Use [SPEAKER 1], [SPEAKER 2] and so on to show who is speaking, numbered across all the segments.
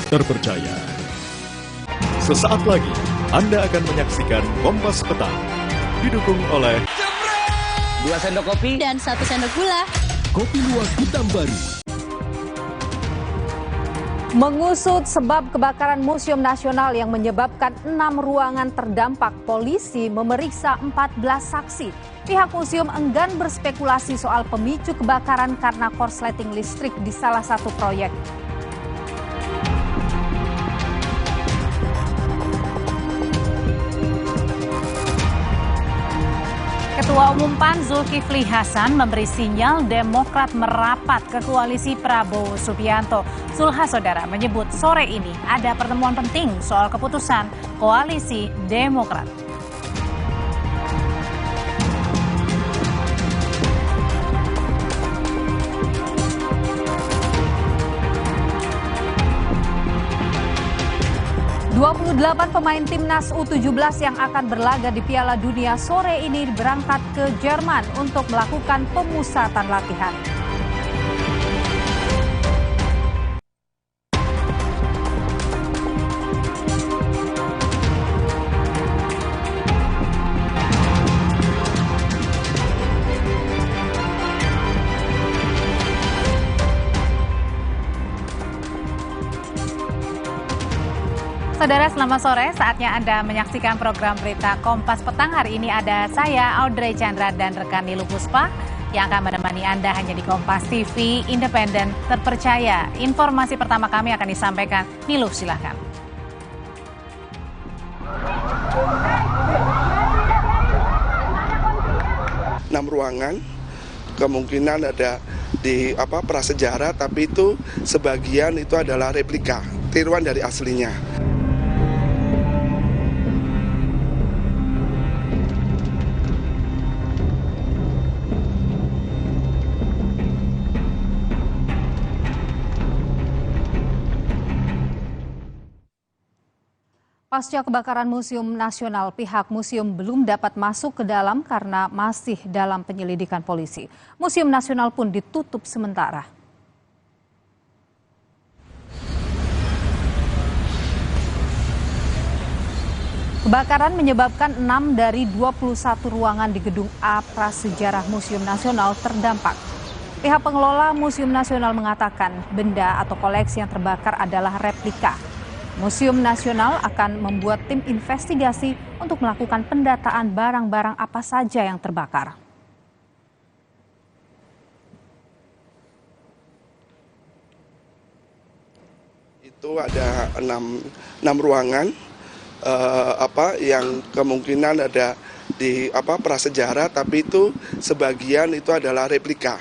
[SPEAKER 1] terpercaya. Sesaat lagi Anda akan menyaksikan Kompas Petang, didukung oleh
[SPEAKER 2] 2 sendok kopi
[SPEAKER 3] dan 1 sendok gula.
[SPEAKER 1] Kopi Luwak Hitam Baru.
[SPEAKER 4] Mengusut sebab kebakaran Museum Nasional yang menyebabkan 6 ruangan terdampak, polisi memeriksa 14 saksi. Pihak museum enggan berspekulasi soal pemicu kebakaran karena korsleting listrik di salah satu proyek.
[SPEAKER 5] Ketua Umum PAN Zulkifli Hasan memberi sinyal Demokrat merapat ke koalisi Prabowo Subianto. Zulha Saudara menyebut sore ini ada pertemuan penting soal keputusan koalisi Demokrat. ...28 pemain timnas U17 yang akan berlaga di Piala Dunia sore ini berangkat ke Jerman untuk melakukan pemusatan latihan. Saudara, selamat sore. Saatnya Anda menyaksikan program berita Kompas Petang. Hari ini ada saya, Audrey Chandra, dan rekan Nilu Puspa yang akan menemani Anda hanya di Kompas TV, independen, terpercaya. Informasi pertama kami akan disampaikan. Nilu, silakan.
[SPEAKER 6] Enam ruangan, kemungkinan ada di prasejarah, tapi itu sebagian itu adalah replika, tiruan dari aslinya.
[SPEAKER 4] Pasca kebakaran Museum Nasional, pihak museum belum dapat masuk ke dalam karena masih dalam penyelidikan polisi. Museum Nasional pun ditutup sementara. Kebakaran menyebabkan 6 dari 21 ruangan di Gedung A Prasejarah Museum Nasional terdampak. Pihak pengelola Museum Nasional mengatakan benda atau koleksi yang terbakar adalah replika. Museum Nasional akan membuat tim investigasi untuk melakukan pendataan barang-barang apa saja yang terbakar.
[SPEAKER 6] Itu ada 6 ruangan yang kemungkinan ada di prasejarah, tapi itu sebagian itu adalah replika.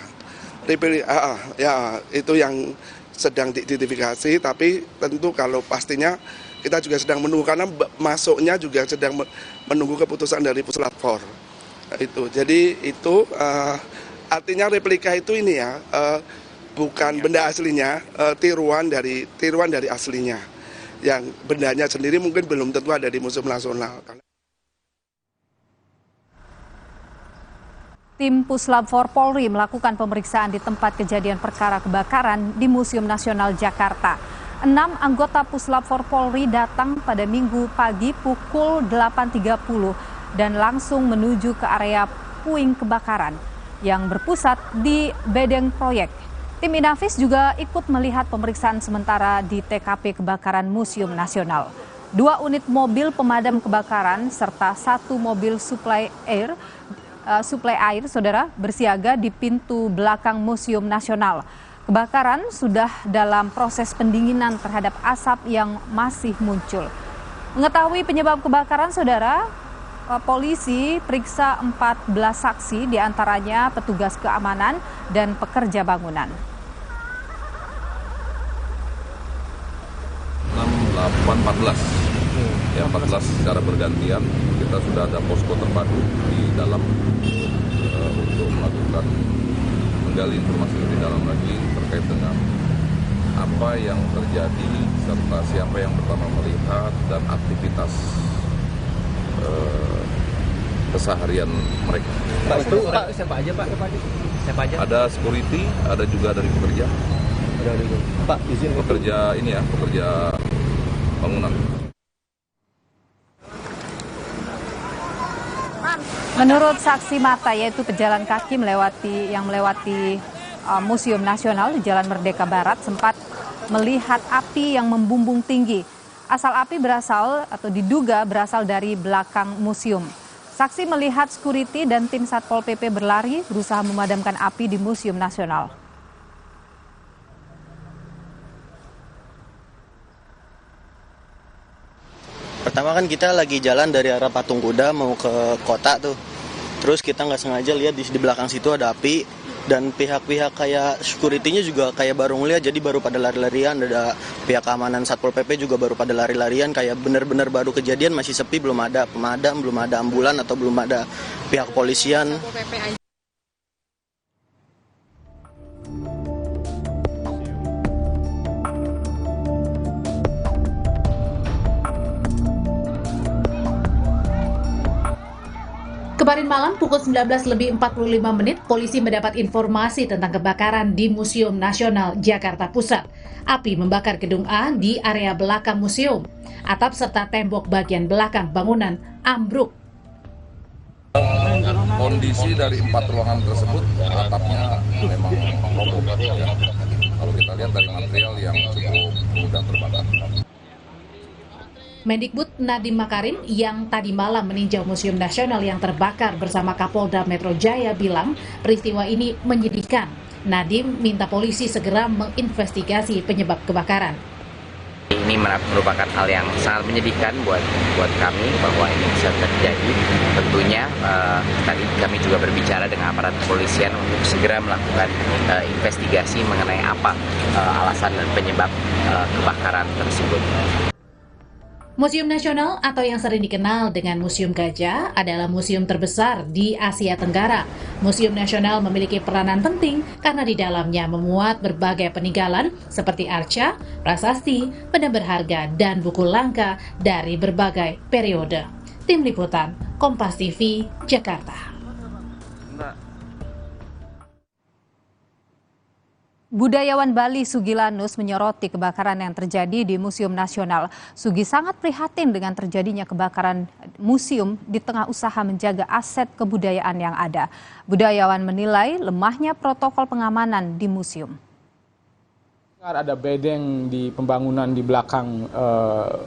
[SPEAKER 6] Itu yang sedang diidentifikasi, tapi tentu kalau pastinya kita juga sedang menunggu karena masuknya juga sedang menunggu keputusan dari Puslap 4. Jadi itu artinya replika itu ini ya, bukan benda aslinya, tiruan dari aslinya. Yang bendanya sendiri mungkin belum tentu ada di Museum Nasional.
[SPEAKER 4] Tim Puslap 4 Polri melakukan pemeriksaan di tempat kejadian perkara kebakaran di Museum Nasional Jakarta. 6 anggota Puslap 4 Polri datang pada Minggu pagi pukul 8.30 dan langsung menuju ke area puing kebakaran yang berpusat di bedeng proyek. Tim Inavis juga ikut melihat pemeriksaan sementara di TKP kebakaran Museum Nasional. 2 unit mobil pemadam kebakaran serta 1 mobil suplai air, saudara, bersiaga di pintu belakang Museum Nasional. Kebakaran sudah dalam proses pendinginan terhadap asap yang masih muncul. Mengetahui penyebab kebakaran, saudara, polisi periksa 14 saksi, diantaranya petugas keamanan dan pekerja bangunan.
[SPEAKER 7] 6, 8, 14. Ya, 14 secara bergantian. Kita sudah ada posko terpadu di dalam untuk melakukan menggali informasi lebih dalam lagi terkait dengan apa yang terjadi serta siapa yang pertama melihat dan aktivitas keseharian mereka.
[SPEAKER 2] Pak, siapa aja Pak? Siapa aja?
[SPEAKER 7] Ada security, ada juga dari pekerja.
[SPEAKER 3] Pak, izin
[SPEAKER 7] pekerja ini ya, pekerja bangunan.
[SPEAKER 4] Menurut saksi mata, yaitu pejalan kaki yang melewati Museum Nasional di Jalan Merdeka Barat, sempat melihat api yang membumbung tinggi. Asal api berasal atau diduga berasal dari belakang museum. Saksi melihat security dan tim Satpol PP berlari berusaha memadamkan api di Museum Nasional.
[SPEAKER 3] Pertama kan kita lagi jalan dari arah Patung Kuda mau ke kota tuh. Terus kita nggak sengaja lihat di belakang situ ada api. Dan pihak-pihak kayak security-nya juga kayak baru ngeliat, jadi baru pada lari-larian. Ada pihak keamanan Satpol PP juga baru pada lari-larian, kayak benar-benar baru kejadian, masih sepi, belum ada pemadam, belum ada ambulan atau belum ada pihak kepolisian.
[SPEAKER 5] Kemarin malam pukul 19.45 polisi mendapat informasi tentang kebakaran di Museum Nasional Jakarta Pusat. Api membakar gedung A di area belakang museum. Atap serta tembok bagian belakang bangunan ambruk.
[SPEAKER 7] Kondisi dari 4 ruangan tersebut, atapnya memang roboh. Ya. Kalau kita lihat dari material yang cukup mudah terbakar.
[SPEAKER 5] Mendikbud Nadiem Makarim yang tadi malam meninjau Museum Nasional yang terbakar bersama Kapolda Metro Jaya bilang peristiwa ini menyedihkan. Nadiem minta polisi segera menginvestigasi penyebab kebakaran.
[SPEAKER 2] Ini merupakan hal yang sangat menyedihkan buat kami bahwa ini bisa terjadi. Tentunya tadi kami juga berbicara dengan aparat kepolisian untuk segera melakukan investigasi mengenai apa alasan dan penyebab kebakaran tersebut.
[SPEAKER 5] Museum Nasional atau yang sering dikenal dengan Museum Gajah adalah museum terbesar di Asia Tenggara. Museum Nasional memiliki peranan penting karena di dalamnya memuat berbagai peninggalan seperti arca, prasasti, benda berharga, dan buku langka dari berbagai periode. Tim Liputan, Kompas TV, Jakarta.
[SPEAKER 4] Budayawan Bali Sugi Lanus menyoroti kebakaran yang terjadi di Museum Nasional. Sugi sangat prihatin dengan terjadinya kebakaran museum di tengah usaha menjaga aset kebudayaan yang ada. Budayawan menilai lemahnya protokol pengamanan di museum.
[SPEAKER 8] Ada bedeng di pembangunan di belakang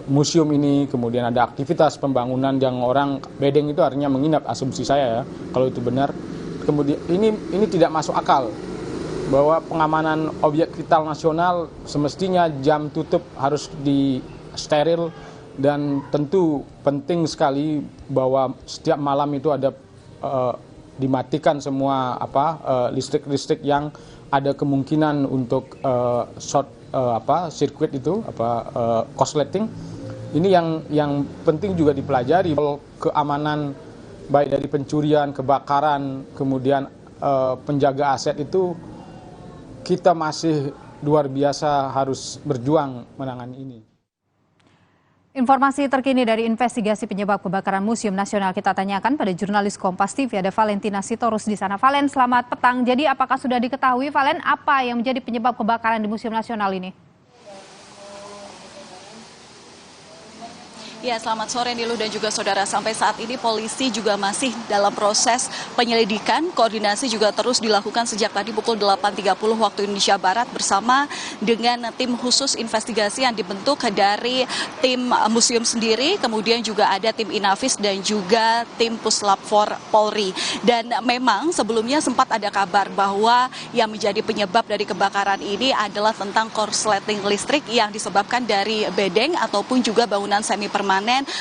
[SPEAKER 8] museum ini, kemudian ada aktivitas pembangunan yang orang, bedeng itu artinya menginap, asumsi saya ya, kalau itu benar. Kemudian ini tidak masuk akal. Bahwa pengamanan objek vital nasional semestinya jam tutup harus disteril dan tentu penting sekali bahwa setiap malam itu ada dimatikan semua listrik-listrik yang ada kemungkinan untuk sirkuit itu korsleting. Ini yang penting juga dipelajari. Keamanan baik dari pencurian, kebakaran, kemudian penjaga aset itu kita masih luar biasa harus berjuang menangani ini.
[SPEAKER 4] Informasi terkini dari investigasi penyebab kebakaran Museum Nasional kita tanyakan pada jurnalis Kompas TV, ada Valentina Sitorus di sana. Valen, selamat petang. Jadi apakah sudah diketahui, Valen, apa yang menjadi penyebab kebakaran di Museum Nasional ini?
[SPEAKER 9] Ya, selamat sore Niluh dan juga saudara. Sampai saat ini polisi juga masih dalam proses penyelidikan. Koordinasi juga terus dilakukan sejak tadi pukul 8.30 waktu Indonesia Barat bersama dengan tim khusus investigasi yang dibentuk dari tim museum sendiri, kemudian juga ada tim Inavis dan juga tim Puslap 4 Polri. Dan memang sebelumnya sempat ada kabar bahwa yang menjadi penyebab dari kebakaran ini adalah tentang korsleting listrik yang disebabkan dari bedeng ataupun juga bangunan semi permanen,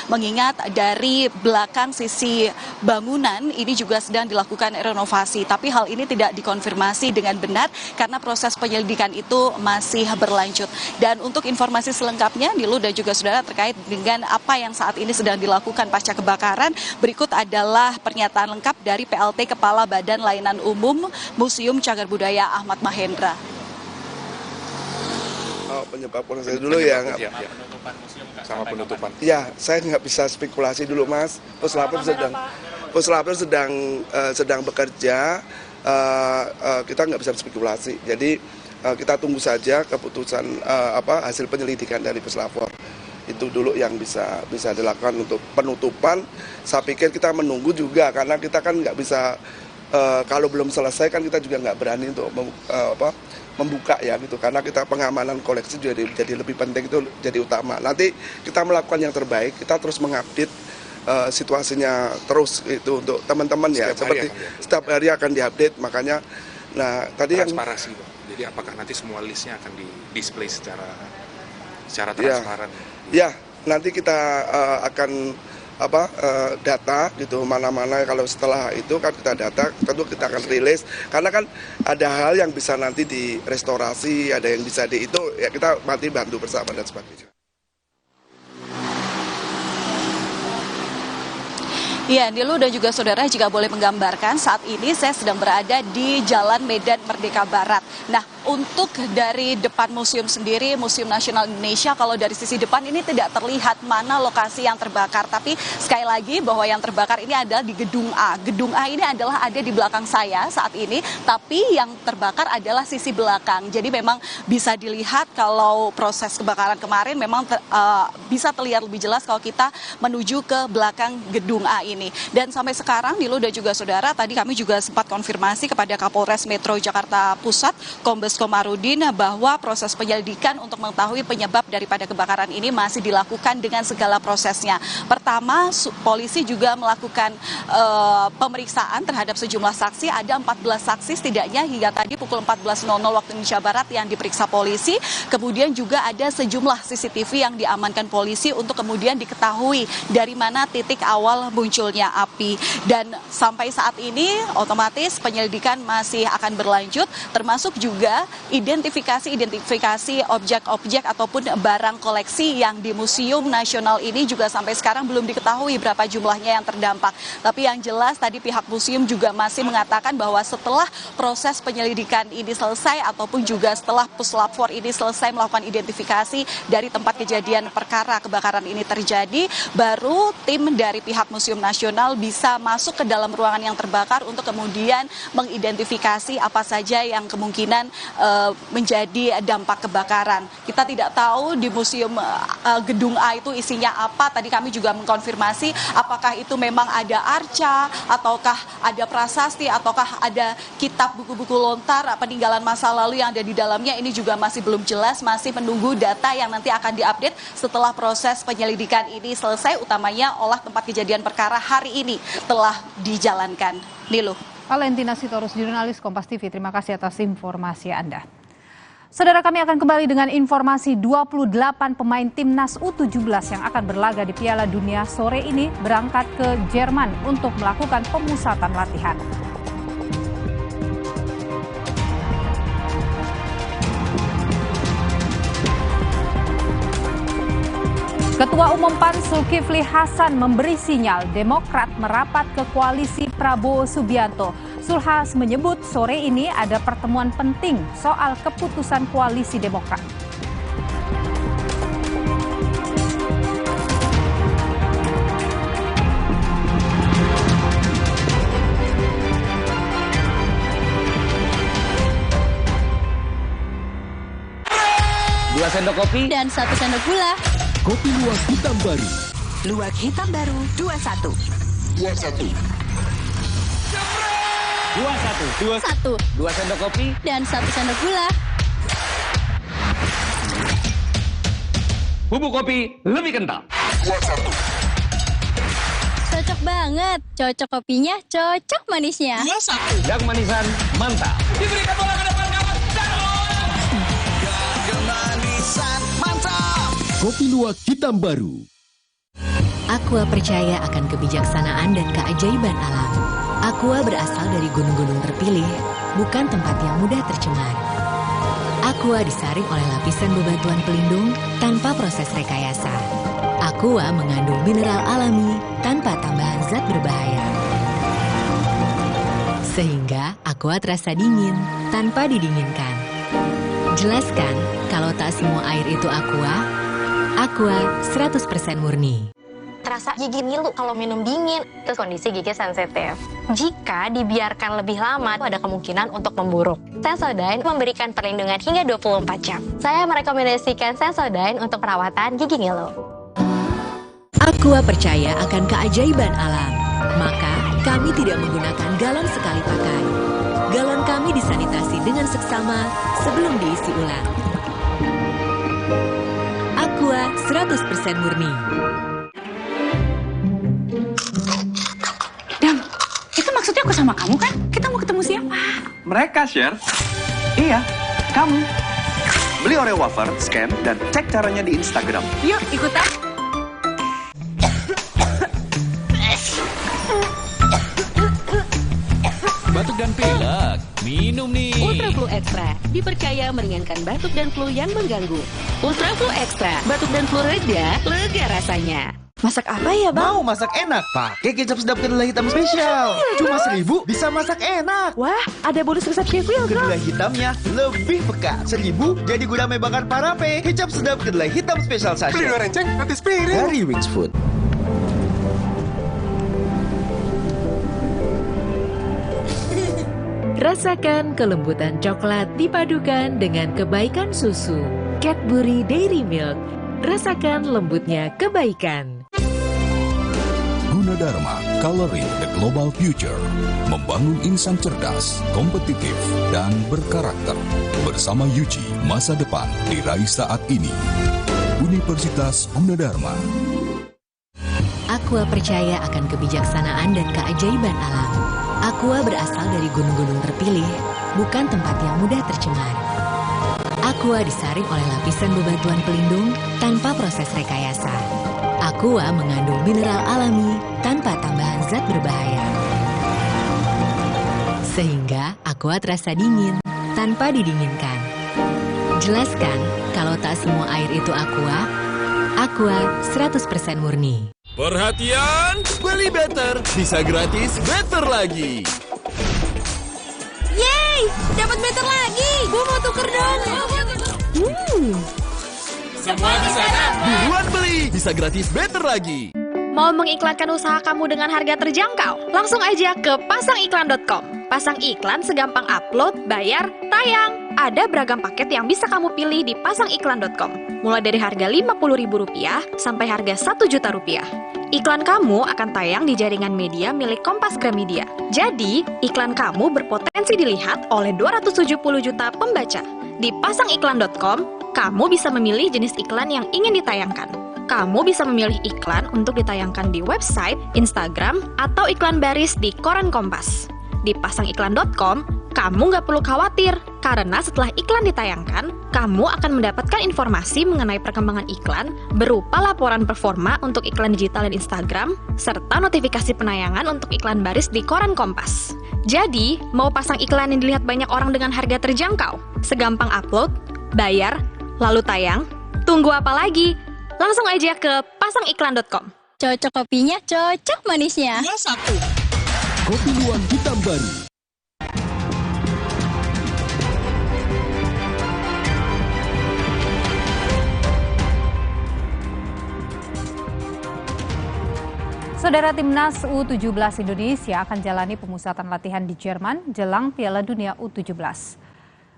[SPEAKER 9] mengingat dari belakang sisi bangunan ini juga sedang dilakukan renovasi. Tapi hal ini tidak dikonfirmasi dengan benar karena proses penyelidikan itu masih berlanjut. Dan untuk informasi selengkapnya, Nilu dan juga saudara, terkait dengan apa yang saat ini sedang dilakukan pasca kebakaran, berikut adalah pernyataan lengkap dari PLT Kepala Badan Layanan Umum Museum Cagar Budaya Ahmad Mahendra.
[SPEAKER 6] Penyebab saya dulu ya.
[SPEAKER 7] Sama penutupan.
[SPEAKER 6] Ya, saya nggak bisa spekulasi dulu, Mas. Puslapor sedang bekerja, kita nggak bisa spekulasi. Jadi kita tunggu saja keputusan hasil penyelidikan dari Puslapfor. Itu dulu yang bisa dilakukan untuk penutupan. Saya pikir kita menunggu juga karena kita kan nggak bisa kalau belum selesai kan kita juga nggak berani untuk membuka ya gitu, karena kita pengamanan koleksi jadi lebih penting, itu jadi utama. Nanti kita melakukan yang terbaik, kita terus mengupdate situasinya terus itu untuk teman-teman ya, seperti setiap hari akan diupdate. Makanya tadi
[SPEAKER 10] transparansi, jadi apakah nanti semua listnya akan di display secara transparan? Ya, nanti kita akan data gitu, mana-mana kalau setelah itu kan kita data, tentu kita akan rilis, karena kan ada hal yang bisa nanti direstorasi, ada yang bisa itu ya kita nanti bantu bersama dan sebagainya.
[SPEAKER 9] Ya, Nilu dan juga saudara jika boleh menggambarkan, saat ini saya sedang berada di Jalan Medan Merdeka Barat. Nah, untuk dari depan museum sendiri, Museum Nasional Indonesia, kalau dari sisi depan ini tidak terlihat mana lokasi yang terbakar. Tapi sekali lagi bahwa yang terbakar ini adalah di Gedung A. Gedung A ini adalah ada di belakang saya saat ini, tapi yang terbakar adalah sisi belakang. Jadi memang bisa dilihat kalau proses kebakaran kemarin memang bisa terlihat lebih jelas kalau kita menuju ke belakang Gedung A ini. Dan sampai sekarang, Nilu dan juga saudara, tadi kami juga sempat konfirmasi kepada Kapolres Metro Jakarta Pusat, Kombes Komarudin, bahwa proses penyelidikan untuk mengetahui penyebab daripada kebakaran ini masih dilakukan dengan segala prosesnya. Pertama, polisi juga melakukan pemeriksaan terhadap sejumlah saksi. Ada 14 saksi setidaknya hingga tadi pukul 14.00 waktu Indonesia Barat yang diperiksa polisi. Kemudian juga ada sejumlah CCTV yang diamankan polisi untuk kemudian diketahui dari mana titik awal munculnya api. Dan sampai saat ini otomatis penyelidikan masih akan berlanjut, termasuk juga identifikasi objek-objek ataupun barang koleksi yang di Museum Nasional ini juga sampai sekarang belum diketahui berapa jumlahnya yang terdampak. Tapi yang jelas tadi pihak museum juga masih mengatakan bahwa setelah proses penyelidikan ini selesai ataupun juga setelah Puslapfor ini selesai melakukan identifikasi dari tempat kejadian perkara kebakaran ini terjadi, baru tim dari pihak Museum Nasional bisa masuk ke dalam ruangan yang terbakar untuk kemudian mengidentifikasi apa saja yang kemungkinan menjadi dampak kebakaran. Kita tidak tahu di museum Gedung A itu isinya apa. Tadi kami juga mengkonfirmasi apakah itu memang ada arca, ataukah ada prasasti, ataukah ada kitab buku-buku lontar peninggalan masa lalu yang ada di dalamnya. Ini juga masih belum jelas, masih menunggu data yang nanti akan diupdate setelah proses penyelidikan ini selesai, utamanya olah tempat kejadian perkara hari ini telah dijalankan. Nilu.
[SPEAKER 4] Valentina Sitorus, jurnalis Kompas TV, terima kasih atas informasi Anda. Saudara, kami akan kembali dengan informasi 28 pemain timnas U17 yang akan berlaga di Piala Dunia sore ini berangkat ke Jerman untuk melakukan pemusatan latihan. Ketua Umum PAN Zulkifli Hasan memberi sinyal Demokrat merapat ke koalisi Prabowo Subianto. Zulhas menyebut sore ini ada pertemuan penting soal keputusan koalisi Demokrat.
[SPEAKER 11] Dua sendok kopi
[SPEAKER 12] dan 1 sendok gula.
[SPEAKER 1] Kopi luwak hitam baru.
[SPEAKER 12] Luwak hitam baru 21.
[SPEAKER 11] 21.
[SPEAKER 12] 2
[SPEAKER 11] sendok kopi
[SPEAKER 12] dan 1 sendok gula.
[SPEAKER 11] Bubuk kopi lebih kental.
[SPEAKER 12] 21. Cocok banget. Cocok kopinya, cocok manisnya.
[SPEAKER 11] 21. Yang manisan mantap. Diberikan bola ke depan kawan.
[SPEAKER 12] Kemanisan mantap.
[SPEAKER 1] Kopi luwak hitam baru.
[SPEAKER 13] Aqua percaya akan kebijaksanaan dan keajaiban alam. Aqua berasal dari gunung-gunung terpilih, bukan tempat yang mudah tercemar. Aqua disaring oleh lapisan bebatuan pelindung tanpa proses rekayasa. Aqua mengandung mineral alami tanpa tambahan zat berbahaya. Sehingga Aqua terasa dingin tanpa didinginkan. Jelaskan kalau tak semua air itu Aqua. Aqua 100% murni.
[SPEAKER 14] rasa gigi ngilu kalau minum dingin. Terus kondisi gigi sensitif. Jika dibiarkan lebih lama, ada kemungkinan untuk memburuk. Sensodyne memberikan perlindungan hingga 24 jam. Saya merekomendasikan Sensodyne untuk perawatan gigi ngilu.
[SPEAKER 13] Aqua percaya akan keajaiban alam. Maka, kami tidak menggunakan galon sekali pakai. Galon kami disanitasi dengan seksama sebelum diisi ulang. Aqua 100% murni.
[SPEAKER 15] Dam, itu maksudnya aku sama kamu kan? Kita mau ketemu siapa?
[SPEAKER 16] Mereka share. Iya, kamu. Beli Oreo wafer, scan, dan cek caranya di Instagram.
[SPEAKER 15] Yuk, ikutan.
[SPEAKER 11] Batuk dan pilek, minum nih.
[SPEAKER 17] Ultra Flu Extra dipercaya meringankan batuk dan flu yang mengganggu. Ultra Flu Extra, batuk dan flu reda, lega rasanya.
[SPEAKER 15] Masak apa ya, Bang?
[SPEAKER 18] Mau masak enak? Pakai kecap sedap kedelai hitam spesial. Cuma 1.000 bisa masak enak.
[SPEAKER 15] Wah, ada bonus resep Chef Wilco.
[SPEAKER 18] Kedelai hitamnya lebih pekat. 1.000 jadi gulai bakar parape. Kecap sedap kedelai hitam spesial sachet.
[SPEAKER 19] Piring renceng, gratis piring.
[SPEAKER 18] Dari Wings Food.
[SPEAKER 13] Rasakan kelembutan coklat dipadukan dengan kebaikan susu. Cadbury Dairy Milk. Rasakan lembutnya kebaikan.
[SPEAKER 20] Gunadarma, Coloring the Global Future. Membangun insan cerdas, kompetitif, dan berkarakter. Bersama Yuji, masa depan diraih saat ini. Universitas Gunadarma.
[SPEAKER 13] Aqua percaya akan kebijaksanaan dan keajaiban alam. Aqua berasal dari gunung-gunung terpilih, bukan tempat yang mudah tercemar. Aqua disaring oleh lapisan bebatuan pelindung tanpa proses rekayasa. Aqua mengandung mineral alami tanpa tambahan zat berbahaya. Sehingga Aqua terasa dingin tanpa didinginkan. Jelaskan kalau tak semua air itu Aqua. Aqua 100% murni.
[SPEAKER 11] Perhatian, beli better bisa gratis better lagi.
[SPEAKER 12] Yeay, dapat better lagi. Gue mau tuker dong.
[SPEAKER 11] Semua di sana buruan beli, bisa gratis better lagi.
[SPEAKER 21] Mau mengiklankan usaha kamu dengan harga terjangkau? Langsung aja ke pasangiklan.com. Pasang iklan segampang upload, bayar, tayang. Ada beragam paket yang bisa kamu pilih di pasangiklan.com. Mulai dari harga Rp50.000 sampai harga Rp1.000.000. Iklan kamu akan tayang di jaringan media milik Kompas Gramedia. Jadi, iklan kamu berpotensi dilihat oleh 270 juta pembaca. Di pasangiklan.com, kamu bisa memilih jenis iklan yang ingin ditayangkan. Kamu bisa memilih iklan untuk ditayangkan di website, Instagram, atau iklan baris di koran Kompas. Di pasangiklan.com, kamu nggak perlu khawatir, karena setelah iklan ditayangkan, kamu akan mendapatkan informasi mengenai perkembangan iklan berupa laporan performa untuk iklan digital dan Instagram, serta notifikasi penayangan untuk iklan baris di koran Kompas. Jadi, mau pasang iklan yang dilihat banyak orang dengan harga terjangkau? Segampang upload, bayar, lalu tayang? Tunggu apa lagi? Langsung aja ke pasangiklan.com.
[SPEAKER 12] Cocok kopinya, cocok manisnya.
[SPEAKER 1] Kopi luwak hitam baru.
[SPEAKER 4] Saudara Timnas U17 Indonesia akan jalani pemusatan latihan di Jerman jelang Piala Dunia U17.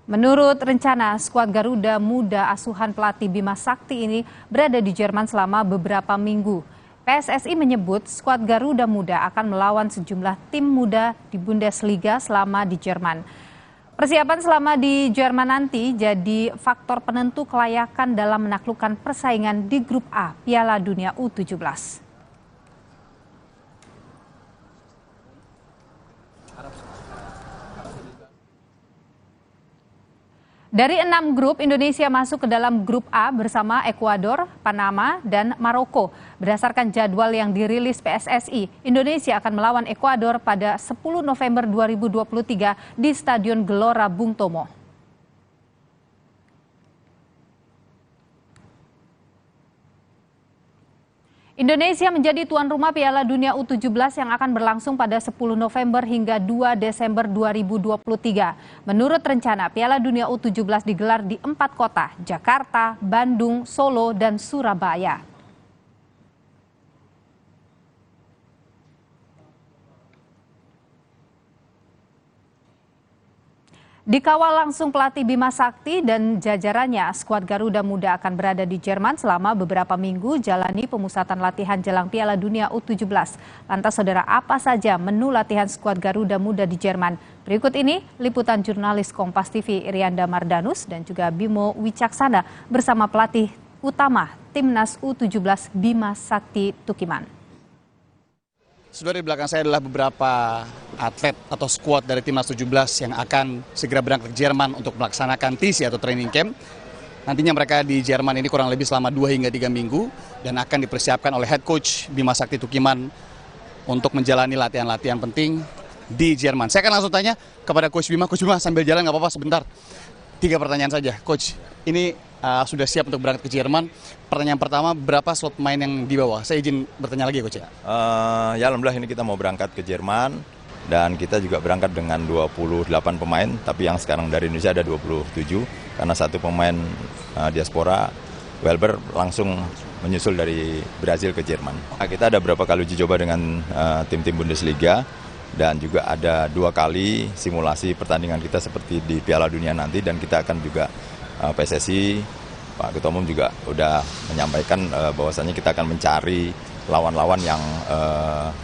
[SPEAKER 4] Menurut rencana, skuad Garuda Muda asuhan pelatih Bima Sakti ini berada di Jerman selama beberapa minggu. PSSI menyebut skuad Garuda Muda akan melawan sejumlah tim muda di Bundesliga selama di Jerman. Persiapan selama di Jerman nanti jadi faktor penentu kelayakan dalam menaklukkan persaingan di Grup A Piala Dunia U17. Dari 6 grup, Indonesia masuk ke dalam grup A bersama Ekuador, Panama, dan Maroko. Berdasarkan jadwal yang dirilis PSSI, Indonesia akan melawan Ekuador pada 10 November 2023 di Stadion Gelora Bung Tomo. Indonesia menjadi tuan rumah Piala Dunia U17 yang akan berlangsung pada 10 November hingga 2 Desember 2023. Menurut rencana, Piala Dunia U17 digelar di 4 kota, Jakarta, Bandung, Solo, dan Surabaya. Dikawal langsung pelatih Bima Sakti dan jajarannya, skuad Garuda Muda akan berada di Jerman selama beberapa minggu jalani pemusatan latihan jelang Piala Dunia U17. Lantas saudara, apa saja menu latihan skuad Garuda Muda di Jerman? Berikut ini liputan jurnalis Kompas TV Irianda Mardanus dan juga Bimo Wicaksana bersama pelatih utama Timnas U17 Bima Sakti Tukiman.
[SPEAKER 19] Saudara, di belakang saya adalah beberapa atlet atau skuad dari Timnas 17 yang akan segera berangkat ke Jerman untuk melaksanakan TC atau training camp. Nantinya mereka di Jerman ini kurang lebih selama 2 hingga 3 minggu dan akan dipersiapkan oleh head coach Bima Sakti Tukiman untuk menjalani latihan-latihan penting di Jerman. Saya akan langsung tanya kepada Coach Bima. Coach Bima, sambil jalan nggak apa-apa sebentar. 3 pertanyaan saja. Coach, ini sudah siap untuk berangkat ke Jerman. Pertanyaan pertama, berapa slot pemain yang dibawa? Saya izin bertanya lagi, Coach.
[SPEAKER 22] Ya alhamdulillah ini kita mau berangkat ke Jerman dan kita juga berangkat dengan 28 pemain, tapi yang sekarang dari Indonesia ada 27 karena satu pemain diaspora Welber langsung menyusul dari Brazil ke Jerman. Kita ada beberapa kali uji coba dengan tim-tim Bundesliga dan juga ada 2 kali simulasi pertandingan kita seperti di Piala Dunia nanti, dan kita akan juga PSSI, Pak Ketua Umum juga udah menyampaikan bahwasannya kita akan mencari lawan-lawan yang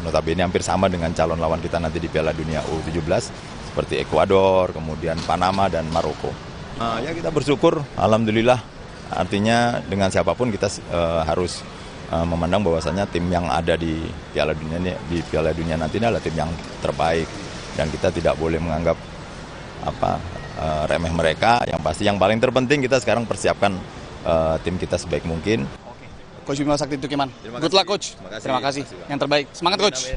[SPEAKER 22] notabene hampir sama dengan calon lawan kita nanti di Piala Dunia U17 seperti Ekuador, kemudian Panama dan Maroko. Ya kita bersyukur, alhamdulillah. Artinya dengan siapapun kita harus memandang bahwasannya tim yang ada di Piala Dunia nanti adalah tim yang terbaik, dan kita tidak boleh menganggap remeh mereka. Yang pasti yang paling terpenting kita sekarang persiapkan tim kita sebaik mungkin.
[SPEAKER 19] Coach Bima Sakti Tukiman, good luck Coach. Terima kasih. Yang terbaik, semangat Coach.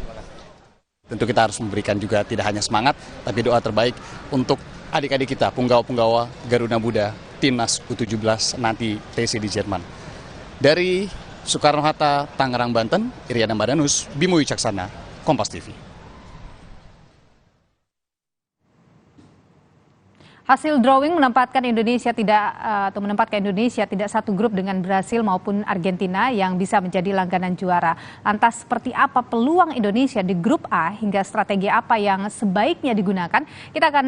[SPEAKER 19] Tentu kita harus memberikan juga tidak hanya semangat, tapi doa terbaik untuk adik-adik kita, punggawa-punggawa Garuda Muda Timnas U17 nanti TC di Jerman. Dari Soekarno-Hatta, Tangerang, Banten, Iriana Mardanus, Bimo Wicaksana, Kompas TV.
[SPEAKER 4] Hasil drawing menempatkan Indonesia tidak satu grup dengan Brasil maupun Argentina yang bisa menjadi langganan juara. Lantas seperti apa peluang Indonesia di grup A hingga strategi apa yang sebaiknya digunakan? Kita akan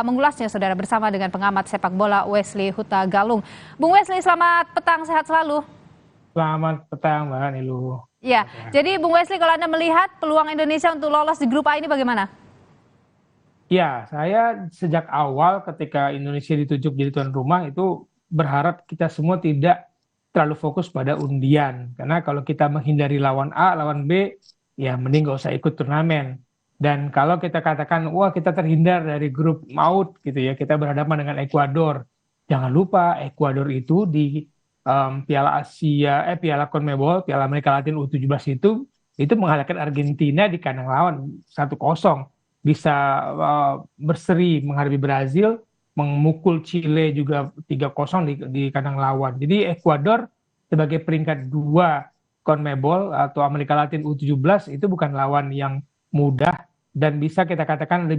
[SPEAKER 4] mengulasnya saudara bersama dengan pengamat sepak bola Wesley Huta Galung. Bung Wesley, selamat petang, sehat selalu.
[SPEAKER 23] Selamat petang Mbak Nilu.
[SPEAKER 4] Ya, jadi Bung Wesley, kalau Anda melihat peluang Indonesia untuk lolos di grup A ini bagaimana?
[SPEAKER 23] Ya, saya sejak awal ketika Indonesia ditunjuk jadi tuan rumah itu berharap kita semua tidak terlalu fokus pada undian. Karena kalau kita menghindari lawan A, lawan B, ya mending gak usah ikut turnamen. Dan kalau kita katakan, wah kita terhindar dari grup maut gitu ya, kita berhadapan dengan Ekuador. Jangan lupa Ekuador itu di Piala CONMEBOL, Piala Amerika Latin U17 itu mengalahkan Argentina di kandang lawan 1-0. Bisa berseri menghadapi Brazil, memukul Chile juga 3-0 di kandang lawan. Jadi Ekuador sebagai peringkat 2 CONMEBOL atau Amerika Latin U17 itu bukan lawan yang mudah dan bisa kita katakan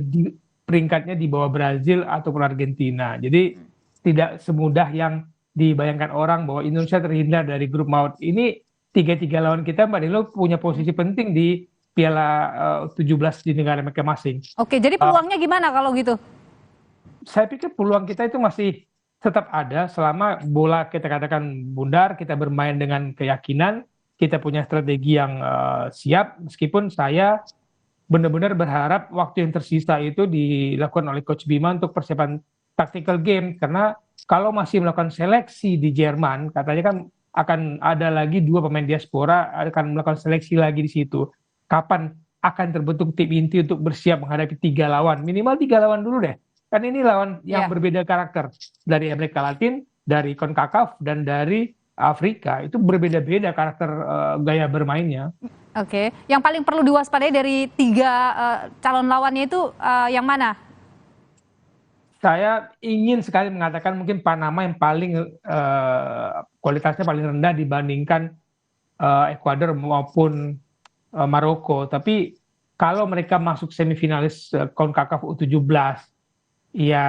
[SPEAKER 23] peringkatnya di bawah Brazil ataupun Argentina. Jadi tidak semudah yang dibayangkan orang bahwa Indonesia terhindar dari grup maut. Ini 3 lawan kita Mbak Nilo punya posisi penting di Piala 17 di negara masing-masing.
[SPEAKER 4] Oke, jadi peluangnya gimana kalau gitu?
[SPEAKER 23] Saya pikir peluang kita itu masih tetap ada selama bola kita katakan bundar, kita bermain dengan keyakinan, kita punya strategi yang siap, meskipun saya benar-benar berharap waktu yang tersisa itu dilakukan oleh Coach Bima untuk persiapan tactical game, karena kalau masih melakukan seleksi di Jerman, katanya kan akan ada lagi 2 pemain diaspora akan melakukan seleksi lagi di situ. Kapan akan terbentuk tim inti untuk bersiap menghadapi 3 lawan? Minimal 3 lawan dulu deh. Kan ini lawan yang berbeda karakter. Dari Amerika Latin, dari CONCACAF, dan dari Afrika. Itu berbeda-beda karakter gaya bermainnya.
[SPEAKER 4] Oke, yang paling perlu diwaspadai dari 3 calon lawannya itu yang mana?
[SPEAKER 23] Saya ingin sekali mengatakan mungkin Panama yang paling kualitasnya paling rendah dibandingkan Ekuador maupun Maroko. Tapi kalau mereka masuk semifinalis CONCACAF U17, ya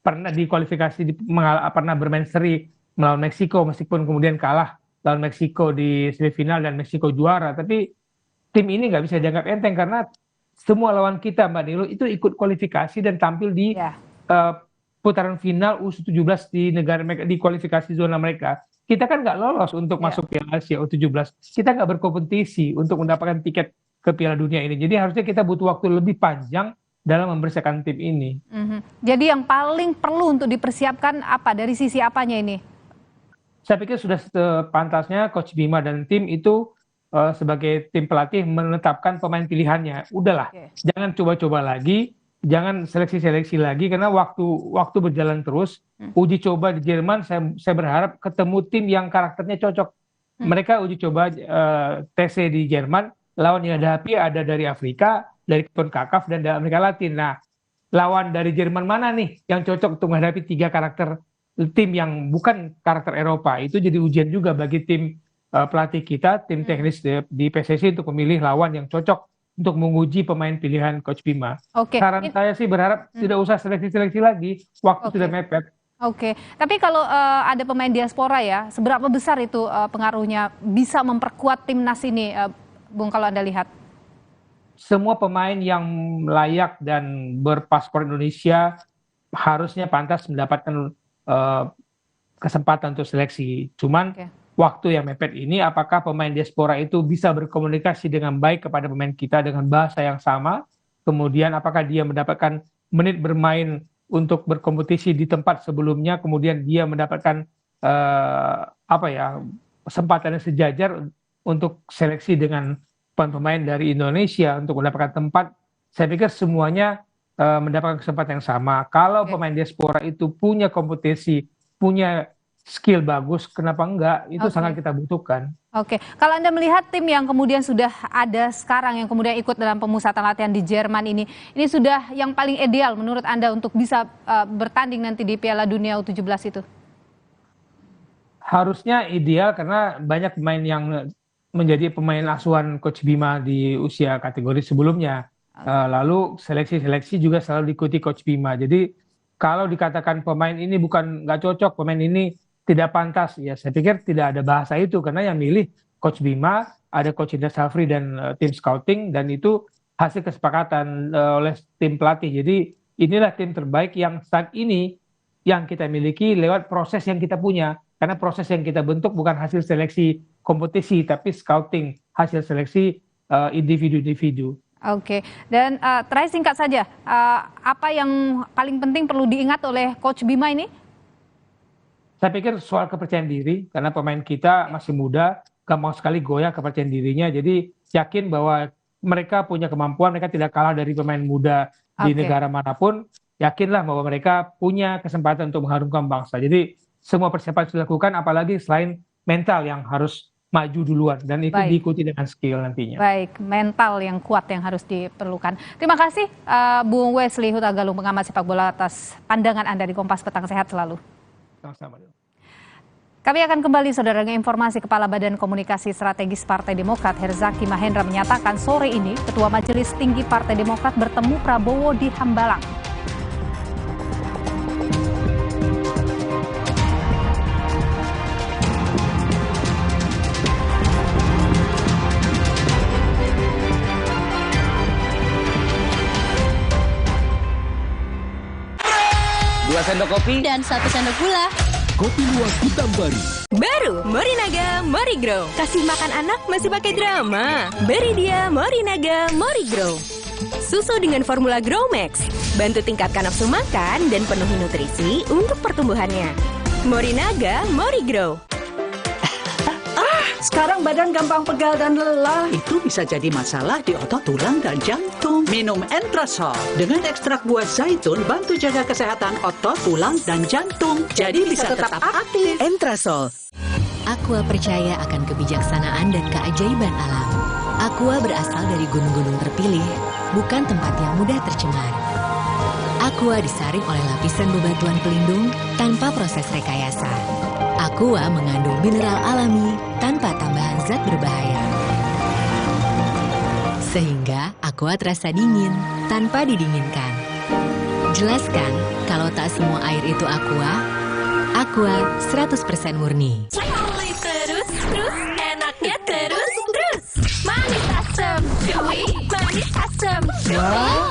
[SPEAKER 23] pernah di kualifikasi pernah bermain seri melawan Meksiko, meskipun kemudian kalah lawan Meksiko di semifinal dan Meksiko juara. Tapi tim ini nggak bisa dianggap enteng karena semua lawan kita Mbak Nilu itu ikut kualifikasi dan tampil di putaran final U17 di negara mereka, di kualifikasi zona mereka. Kita kan nggak lolos untuk masuk Piala Asia U17. Kita nggak berkompetisi untuk mendapatkan tiket ke Piala Dunia ini. Jadi harusnya kita butuh waktu lebih panjang dalam mempersiapkan tim ini.
[SPEAKER 4] Jadi yang paling perlu untuk dipersiapkan apa? Dari sisi apanya ini?
[SPEAKER 23] Saya pikir sudah sepantasnya Coach Bima dan tim itu sebagai tim pelatih menetapkan pemain pilihannya. Udahlah, jangan coba-coba lagi, jangan seleksi-seleksi lagi, karena waktu berjalan terus. Uji coba di Jerman, saya berharap ketemu tim yang karakternya cocok. Mereka uji coba TC di Jerman, lawan yang dihadapi ada dari Afrika, dari CONCACAF, dan dari Amerika Latin. Nah, lawan dari Jerman mana nih yang cocok untuk menghadapi 3 karakter tim yang bukan karakter Eropa? Itu jadi ujian juga bagi tim pelatih kita, tim teknis di PSSI untuk memilih lawan yang cocok untuk menguji pemain pilihan Coach Bima. Saran saya sih berharap tidak usah seleksi-seleksi lagi, waktu sudah mepet.
[SPEAKER 4] Tapi kalau ada pemain diaspora ya, seberapa besar itu pengaruhnya bisa memperkuat timnas ini, Bung, kalau Anda lihat?
[SPEAKER 23] Semua pemain yang layak dan berpaspor Indonesia harusnya pantas mendapatkan kesempatan untuk seleksi. Cuman waktu yang mepet ini, apakah pemain diaspora itu bisa berkomunikasi dengan baik kepada pemain kita dengan bahasa yang sama? Kemudian apakah dia mendapatkan menit bermain untuk berkompetisi di tempat sebelumnya? Kemudian dia mendapatkan kesempatan yang sejajar untuk seleksi dengan pemain dari Indonesia untuk mendapatkan tempat. Saya pikir semuanya mendapatkan kesempatan yang sama. Kalau pemain diaspora itu punya kompetisi, punya skill bagus, kenapa enggak? Itu sangat kita butuhkan.
[SPEAKER 4] Kalau Anda melihat tim yang kemudian sudah ada sekarang, yang kemudian ikut dalam pemusatan latihan di Jerman ini sudah yang paling ideal menurut Anda untuk bisa bertanding nanti di Piala Dunia U17 itu?
[SPEAKER 23] Harusnya ideal, karena banyak pemain yang menjadi pemain asuhan Coach Bima di usia kategori sebelumnya. Lalu seleksi-seleksi juga selalu diikuti Coach Bima. Jadi kalau dikatakan pemain ini nggak cocok, pemain ini tidak pantas, ya saya pikir tidak ada bahasa itu, karena yang milih Coach Bima, ada Coach Indra Safri dan tim scouting, dan itu hasil kesepakatan oleh tim pelatih. Jadi inilah tim terbaik yang saat ini yang kita miliki lewat proses yang kita punya, karena proses yang kita bentuk bukan hasil seleksi kompetisi, tapi scouting, hasil seleksi individu-individu.
[SPEAKER 4] Dan terakhir singkat saja, apa yang paling penting perlu diingat oleh Coach Bima ini?
[SPEAKER 23] Saya pikir soal kepercayaan diri, karena pemain kita masih muda, gampang sekali goyah kepercayaan dirinya. Jadi yakin bahwa mereka punya kemampuan, mereka tidak kalah dari pemain muda di negara manapun. Yakinlah bahwa mereka punya kesempatan untuk mengharumkan bangsa. Jadi semua persiapan sudah dilakukan, apalagi selain mental yang harus maju duluan, dan itu diikuti dengan skill nantinya.
[SPEAKER 4] Mental yang kuat yang harus diperlukan. Terima kasih Bung Wesley Hutagalung, pengamat sepak bola, atas pandangan Anda di Kompas Petang. Sehat selalu.
[SPEAKER 23] Sama-sama.
[SPEAKER 4] Kami akan kembali, saudara, dengan informasi. Kepala Badan Komunikasi Strategis Partai Demokrat Herzaki Mahendra menyatakan sore ini Ketua Majelis Tinggi Partai Demokrat bertemu Prabowo di Hambalang.
[SPEAKER 11] Dua sendok kopi
[SPEAKER 12] dan 1 sendok gula.
[SPEAKER 1] Kopi luwak hitam
[SPEAKER 17] baru Morinaga Morigrow. Kasih makan anak masih pakai drama? Beri dia Morinaga Morigrow. Susu dengan formula Growmax, bantu tingkatkan nafsu makan dan penuhi nutrisi untuk pertumbuhannya. Morinaga Morigrow.
[SPEAKER 15] Sekarang badan gampang pegal dan lelah. Itu bisa jadi masalah di otot, tulang, dan jantung. Minum Entrasol. Dengan ekstrak buah zaitun, bantu jaga kesehatan otot, tulang, dan jantung. Jadi bisa tetap aktif. Entrasol.
[SPEAKER 13] Aqua percaya akan kebijaksanaan dan keajaiban alam. Aqua berasal dari gunung-gunung terpilih, bukan tempat yang mudah tercemar. Aqua disaring oleh lapisan bebatuan pelindung tanpa proses rekayasa. Aqua mengandung mineral alami tanpa tambahan zat berbahaya. Sehingga Aqua terasa dingin tanpa didinginkan. Jelaskan kalau tak semua air itu Aqua. Aqua 100% murni.
[SPEAKER 17] Terus, enaknya terus. Manis asam, cuy. Manis asam, cuy.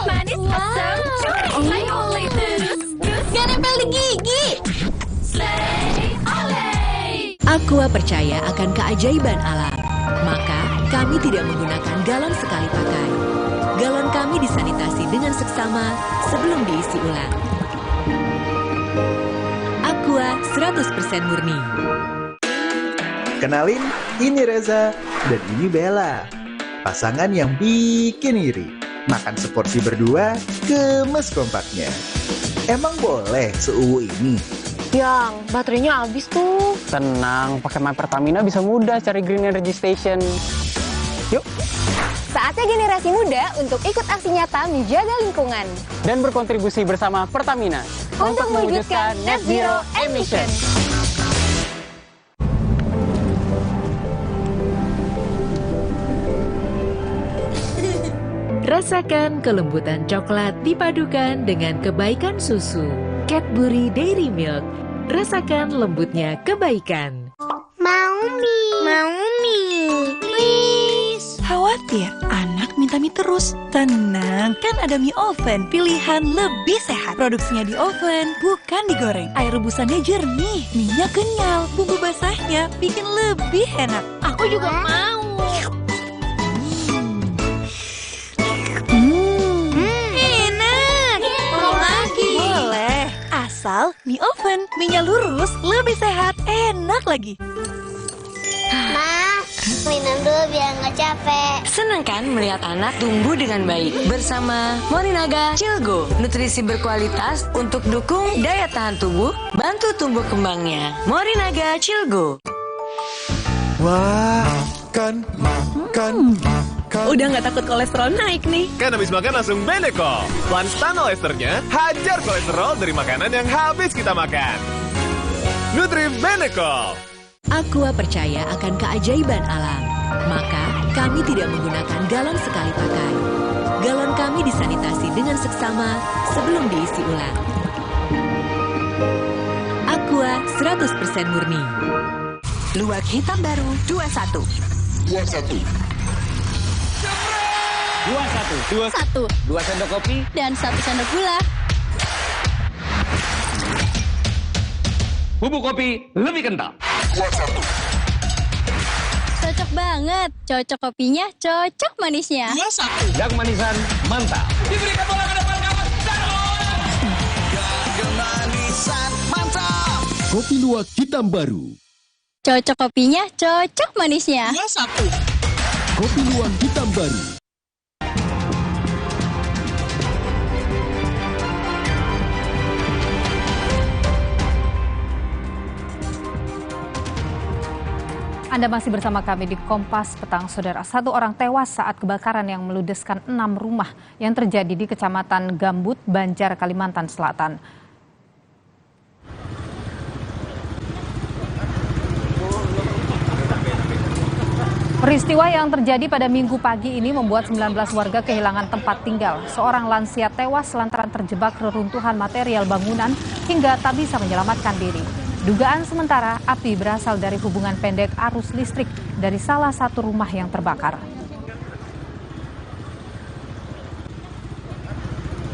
[SPEAKER 17] Manis asam, cuy. Terus.
[SPEAKER 12] Gak nempel di
[SPEAKER 13] Aqua percaya akan keajaiban alam, maka kami tidak menggunakan galon sekali pakai. Galon kami disanitasi dengan seksama sebelum diisi ulang. Aqua 100% murni.
[SPEAKER 2] Kenalin, ini Reza dan ini Bella. Pasangan yang bikin iri. Makan seporsi berdua, gemes kompaknya. Emang boleh seuwu ini?
[SPEAKER 3] Yang, baterainya habis tuh.
[SPEAKER 5] Tenang, pakai My Pertamina bisa mudah cari Green Energy Station. Yuk.
[SPEAKER 21] Saatnya generasi muda untuk ikut aksi nyata menjaga lingkungan.
[SPEAKER 5] Dan berkontribusi bersama Pertamina
[SPEAKER 21] untuk mewujudkan net zero emission.
[SPEAKER 13] Rasakan kelembutan coklat dipadukan dengan kebaikan susu. Cadbury Dairy Milk. Rasakan lembutnya kebaikan.
[SPEAKER 21] Mau mie, please.
[SPEAKER 24] Khawatir anak minta mie terus? Tenang, kan ada mie oven, pilihan lebih sehat. Produksinya di oven, bukan digoreng. Air rebusannya jernih, minyak kenyal, bumbu basahnya bikin lebih enak.
[SPEAKER 21] Aku juga mau.
[SPEAKER 24] Enak.
[SPEAKER 21] Mau lagi.
[SPEAKER 24] Boleh, asal mie oven, minyak lurus, lebih sehat, enak lagi.
[SPEAKER 21] Minum dulu biar nggak capek.
[SPEAKER 17] Senang kan melihat anak tumbuh dengan baik bersama Morinaga Cilgo. Nutrisi berkualitas untuk dukung daya tahan tubuh, bantu tumbuh kembangnya. Morinaga Cilgo.
[SPEAKER 11] Wah, makan.
[SPEAKER 24] Udah nggak takut kolesterol naik nih.
[SPEAKER 11] Kan habis makan langsung Beneko. Lanstan esternya hajar kolesterol dari makanan yang habis kita makan. Nutri Beneko.
[SPEAKER 13] Aqua percaya akan keajaiban alam, maka kami tidak menggunakan galon sekali pakai. Galon kami disanitasi dengan seksama sebelum diisi ulang. Aqua 100% murni.
[SPEAKER 17] Luwak hitam baru 21.
[SPEAKER 5] 2 sendok kopi
[SPEAKER 12] dan 1 sendok gula.
[SPEAKER 5] Bubuk kopi lebih kental.
[SPEAKER 12] Cocok banget. Cocok kopinya, cocok manisnya.
[SPEAKER 5] 21. Yang manisan mantap. Diberikan bola ke depan kawan.
[SPEAKER 11] Manisan mantap.
[SPEAKER 1] Kopi luwak hitam baru.
[SPEAKER 12] Cocok kopinya, cocok manisnya.
[SPEAKER 11] 21.
[SPEAKER 1] Kopi luwak hitam baru.
[SPEAKER 4] Anda masih bersama kami di Kompas Petang, Saudara. 1 orang tewas saat kebakaran yang meludeskan 6 rumah yang terjadi di Kecamatan Gambut, Banjar, Kalimantan Selatan. Peristiwa yang terjadi pada Minggu pagi ini membuat 19 warga kehilangan tempat tinggal. Seorang lansia tewas lantaran terjebak reruntuhan material bangunan hingga tak bisa menyelamatkan diri. Dugaan sementara api berasal dari hubungan pendek arus listrik dari salah satu rumah yang terbakar.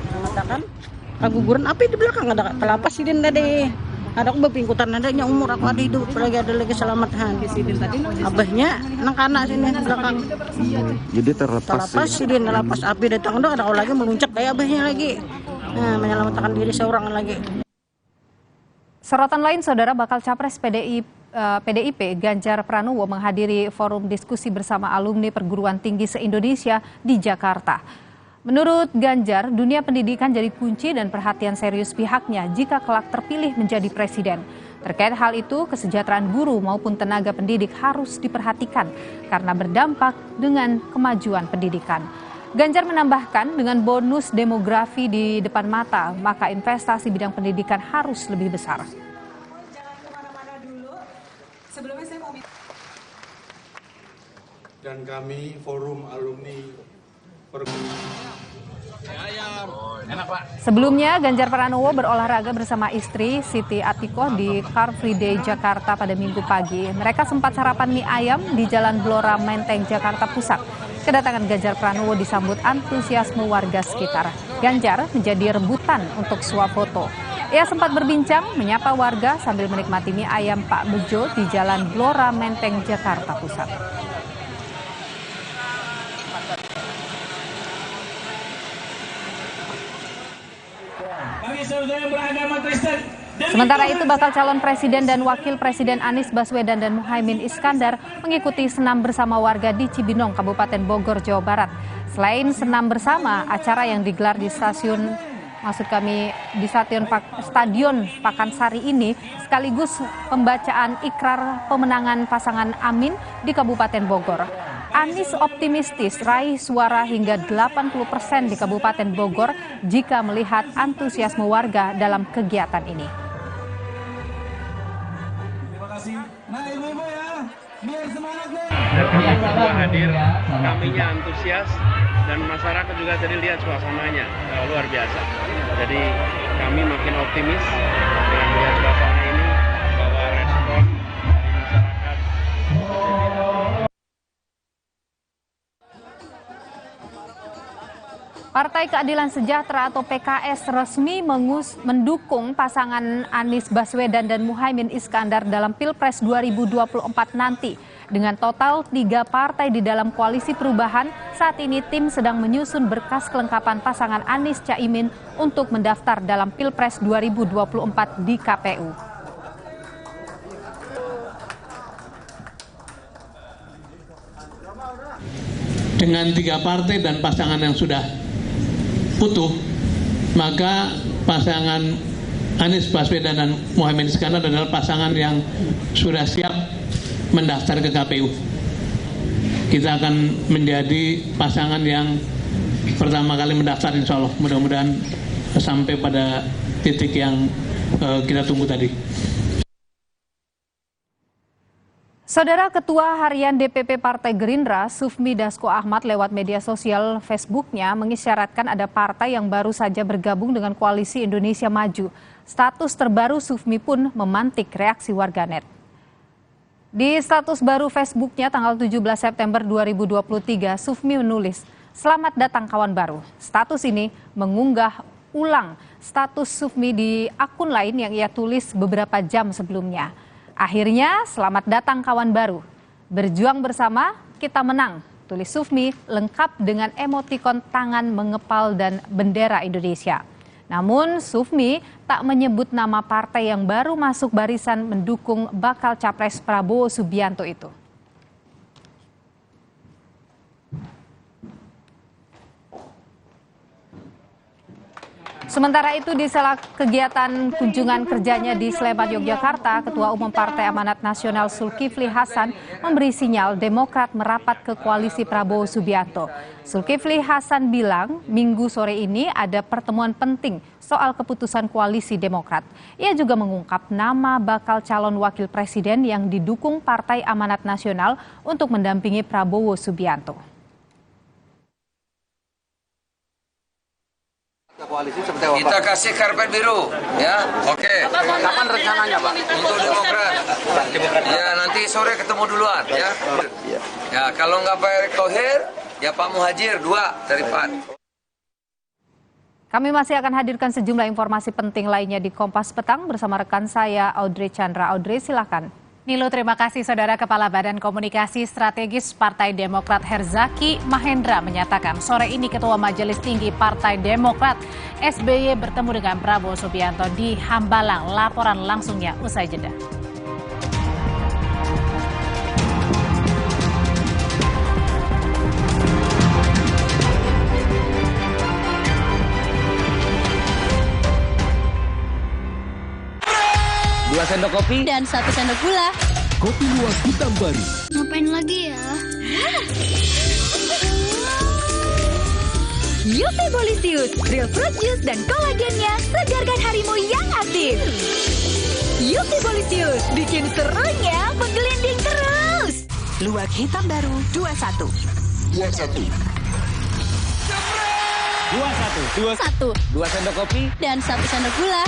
[SPEAKER 25] Mengatakan keguguran api di belakang ada kelapa sidin tadi. Ada aku berpingkutan adanya umur aku ada hidup lagi ada lagi selamatkan. Abahnya anak-anak sini belakang.
[SPEAKER 2] Jadi
[SPEAKER 25] terlepas sidin lepas api datang ada aku lagi meluncak kayak abahnya lagi. Nah, menyelamatkan diri seorang lagi.
[SPEAKER 4] Sorotan lain, Saudara, bakal Capres PDIP Ganjar Pranowo menghadiri forum diskusi bersama alumni perguruan tinggi se-Indonesia di Jakarta. Menurut Ganjar, dunia pendidikan jadi kunci dan perhatian serius pihaknya jika kelak terpilih menjadi presiden. Terkait hal itu, kesejahteraan guru maupun tenaga pendidik harus diperhatikan karena berdampak dengan kemajuan pendidikan. Ganjar menambahkan dengan bonus demografi di depan mata, maka investasi bidang pendidikan harus lebih besar.
[SPEAKER 26] Dan kami forum alumni
[SPEAKER 4] Sebelumnya, Ganjar Pranowo berolahraga bersama istri Siti Atikoh di Car Free Day Jakarta pada Minggu pagi. Mereka sempat sarapan mie ayam di Jalan Blora Menteng, Jakarta Pusat. Kedatangan Ganjar Pranowo disambut antusiasme warga sekitar. Ganjar menjadi rebutan untuk swafoto. Ia sempat berbincang, menyapa warga sambil menikmati mie ayam Pak Bejo di Jalan Blora Menteng, Jakarta Pusat. Sementara itu, bakal calon presiden dan wakil presiden Anies Baswedan dan Muhaimin Iskandar mengikuti senam bersama warga di Cibinong, Kabupaten Bogor, Jawa Barat. Selain senam bersama, acara yang digelar di Stadion Pakansari ini sekaligus pembacaan ikrar pemenangan pasangan Amin di Kabupaten Bogor. Anies optimistis raih suara hingga 80% di Kabupaten Bogor jika melihat antusiasme warga dalam kegiatan ini.
[SPEAKER 6] Terima kasih. Nah, ibu-ibu ya, biar semangatnya.
[SPEAKER 7] Dan kami semua hadir, kaminya antusias dan masyarakat juga tadi lihat suasananya luar biasa. Jadi kami makin optimis dengan melihat suasana ini bahwa respon dari masyarakat.
[SPEAKER 4] Partai Keadilan Sejahtera atau PKS resmi mendukung pasangan Anies Baswedan dan Muhaimin Iskandar dalam Pilpres 2024 nanti. Dengan total 3 partai di dalam koalisi perubahan, saat ini tim sedang menyusun berkas kelengkapan pasangan Anies Caimin untuk mendaftar dalam Pilpres 2024 di KPU.
[SPEAKER 8] Dengan 3 partai dan pasangan yang sudah utuh, maka pasangan Anies Baswedan dan Muhaimin Iskandar adalah pasangan yang sudah siap mendaftar ke KPU. Kita akan menjadi pasangan yang pertama kali mendaftar, insya Allah. Mudah-mudahan sampai pada titik yang kita tunggu tadi.
[SPEAKER 4] Saudara Ketua Harian DPP Partai Gerindra, Sufmi Dasko Ahmad lewat media sosial Facebooknya mengisyaratkan ada partai yang baru saja bergabung dengan Koalisi Indonesia Maju. Status terbaru Sufmi pun memantik reaksi warganet. Di status baru Facebooknya tanggal 17 September 2023, Sufmi menulis, "Selamat datang kawan baru." Status ini mengunggah ulang status Sufmi di akun lain yang ia tulis beberapa jam sebelumnya. Akhirnya, selamat datang kawan baru. Berjuang bersama, kita menang. Tulis Sufmi lengkap dengan emotikon tangan mengepal dan bendera Indonesia. Namun Sufmi tak menyebut nama partai yang baru masuk barisan mendukung bakal capres Prabowo Subianto itu. Sementara itu, di sela kegiatan kunjungan kerjanya di Sleman, Yogyakarta, Ketua Umum Partai Amanat Nasional Zulkifli Hasan memberi sinyal Demokrat merapat ke koalisi Prabowo Subianto. Zulkifli Hasan bilang Minggu sore ini ada pertemuan penting soal keputusan koalisi Demokrat. Ia juga mengungkap nama bakal calon wakil presiden yang didukung Partai Amanat Nasional untuk mendampingi Prabowo Subianto.
[SPEAKER 9] Kita kasih karpet biru, ya. Oke. Kapan rencananya, Pak? Untuk Demokrat. Ya, nanti sore ketemu duluan, ya. Ya, kalau nggak Pak Erick Thohir, ya Pak Muhajir 2 dari PAN.
[SPEAKER 4] Kami masih akan hadirkan sejumlah informasi penting lainnya di Kompas Petang bersama rekan saya Audrey Chandra. Audrey, silakan.
[SPEAKER 10] Nilu, terima kasih. Saudara Kepala Badan Komunikasi Strategis Partai Demokrat Herzaki Mahendra menyatakan sore ini Ketua Majelis Tinggi Partai Demokrat SBY bertemu dengan Prabowo Subianto di Hambalang. Laporan langsungnya usai jeda.
[SPEAKER 14] Dua sendok kopi
[SPEAKER 12] dan 1 sendok gula.
[SPEAKER 1] Kopi luwak hitam baru.
[SPEAKER 12] Ngapain lagi ya? Euphobolisius, real fruit juice dan kolagennya segarkan harimu yang aktif. Euphobolisius, bikin serunya menggelinding terus.
[SPEAKER 24] Luwak hitam baru 21.
[SPEAKER 14] 21. 2 sendok kopi
[SPEAKER 12] dan 1 sendok gula.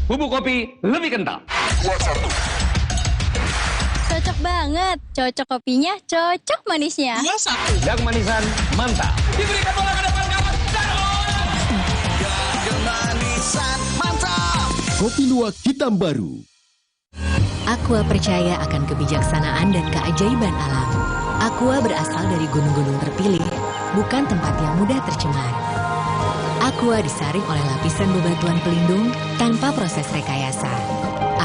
[SPEAKER 14] Bubuk kopi lebih kental.
[SPEAKER 12] Cocok banget. Cocok kopinya, cocok manisnya.
[SPEAKER 14] 21. Yang manisan mantap. Diberikan bola ke depan kawan.
[SPEAKER 1] Kopi Luwak Hitam Baru.
[SPEAKER 13] Aqua percaya akan kebijaksanaan dan keajaiban alam. Aqua berasal dari gunung-gunung terpilih, bukan tempat yang mudah tercemar. Aqua disaring oleh lapisan bebatuan pelindung tanpa proses rekayasa.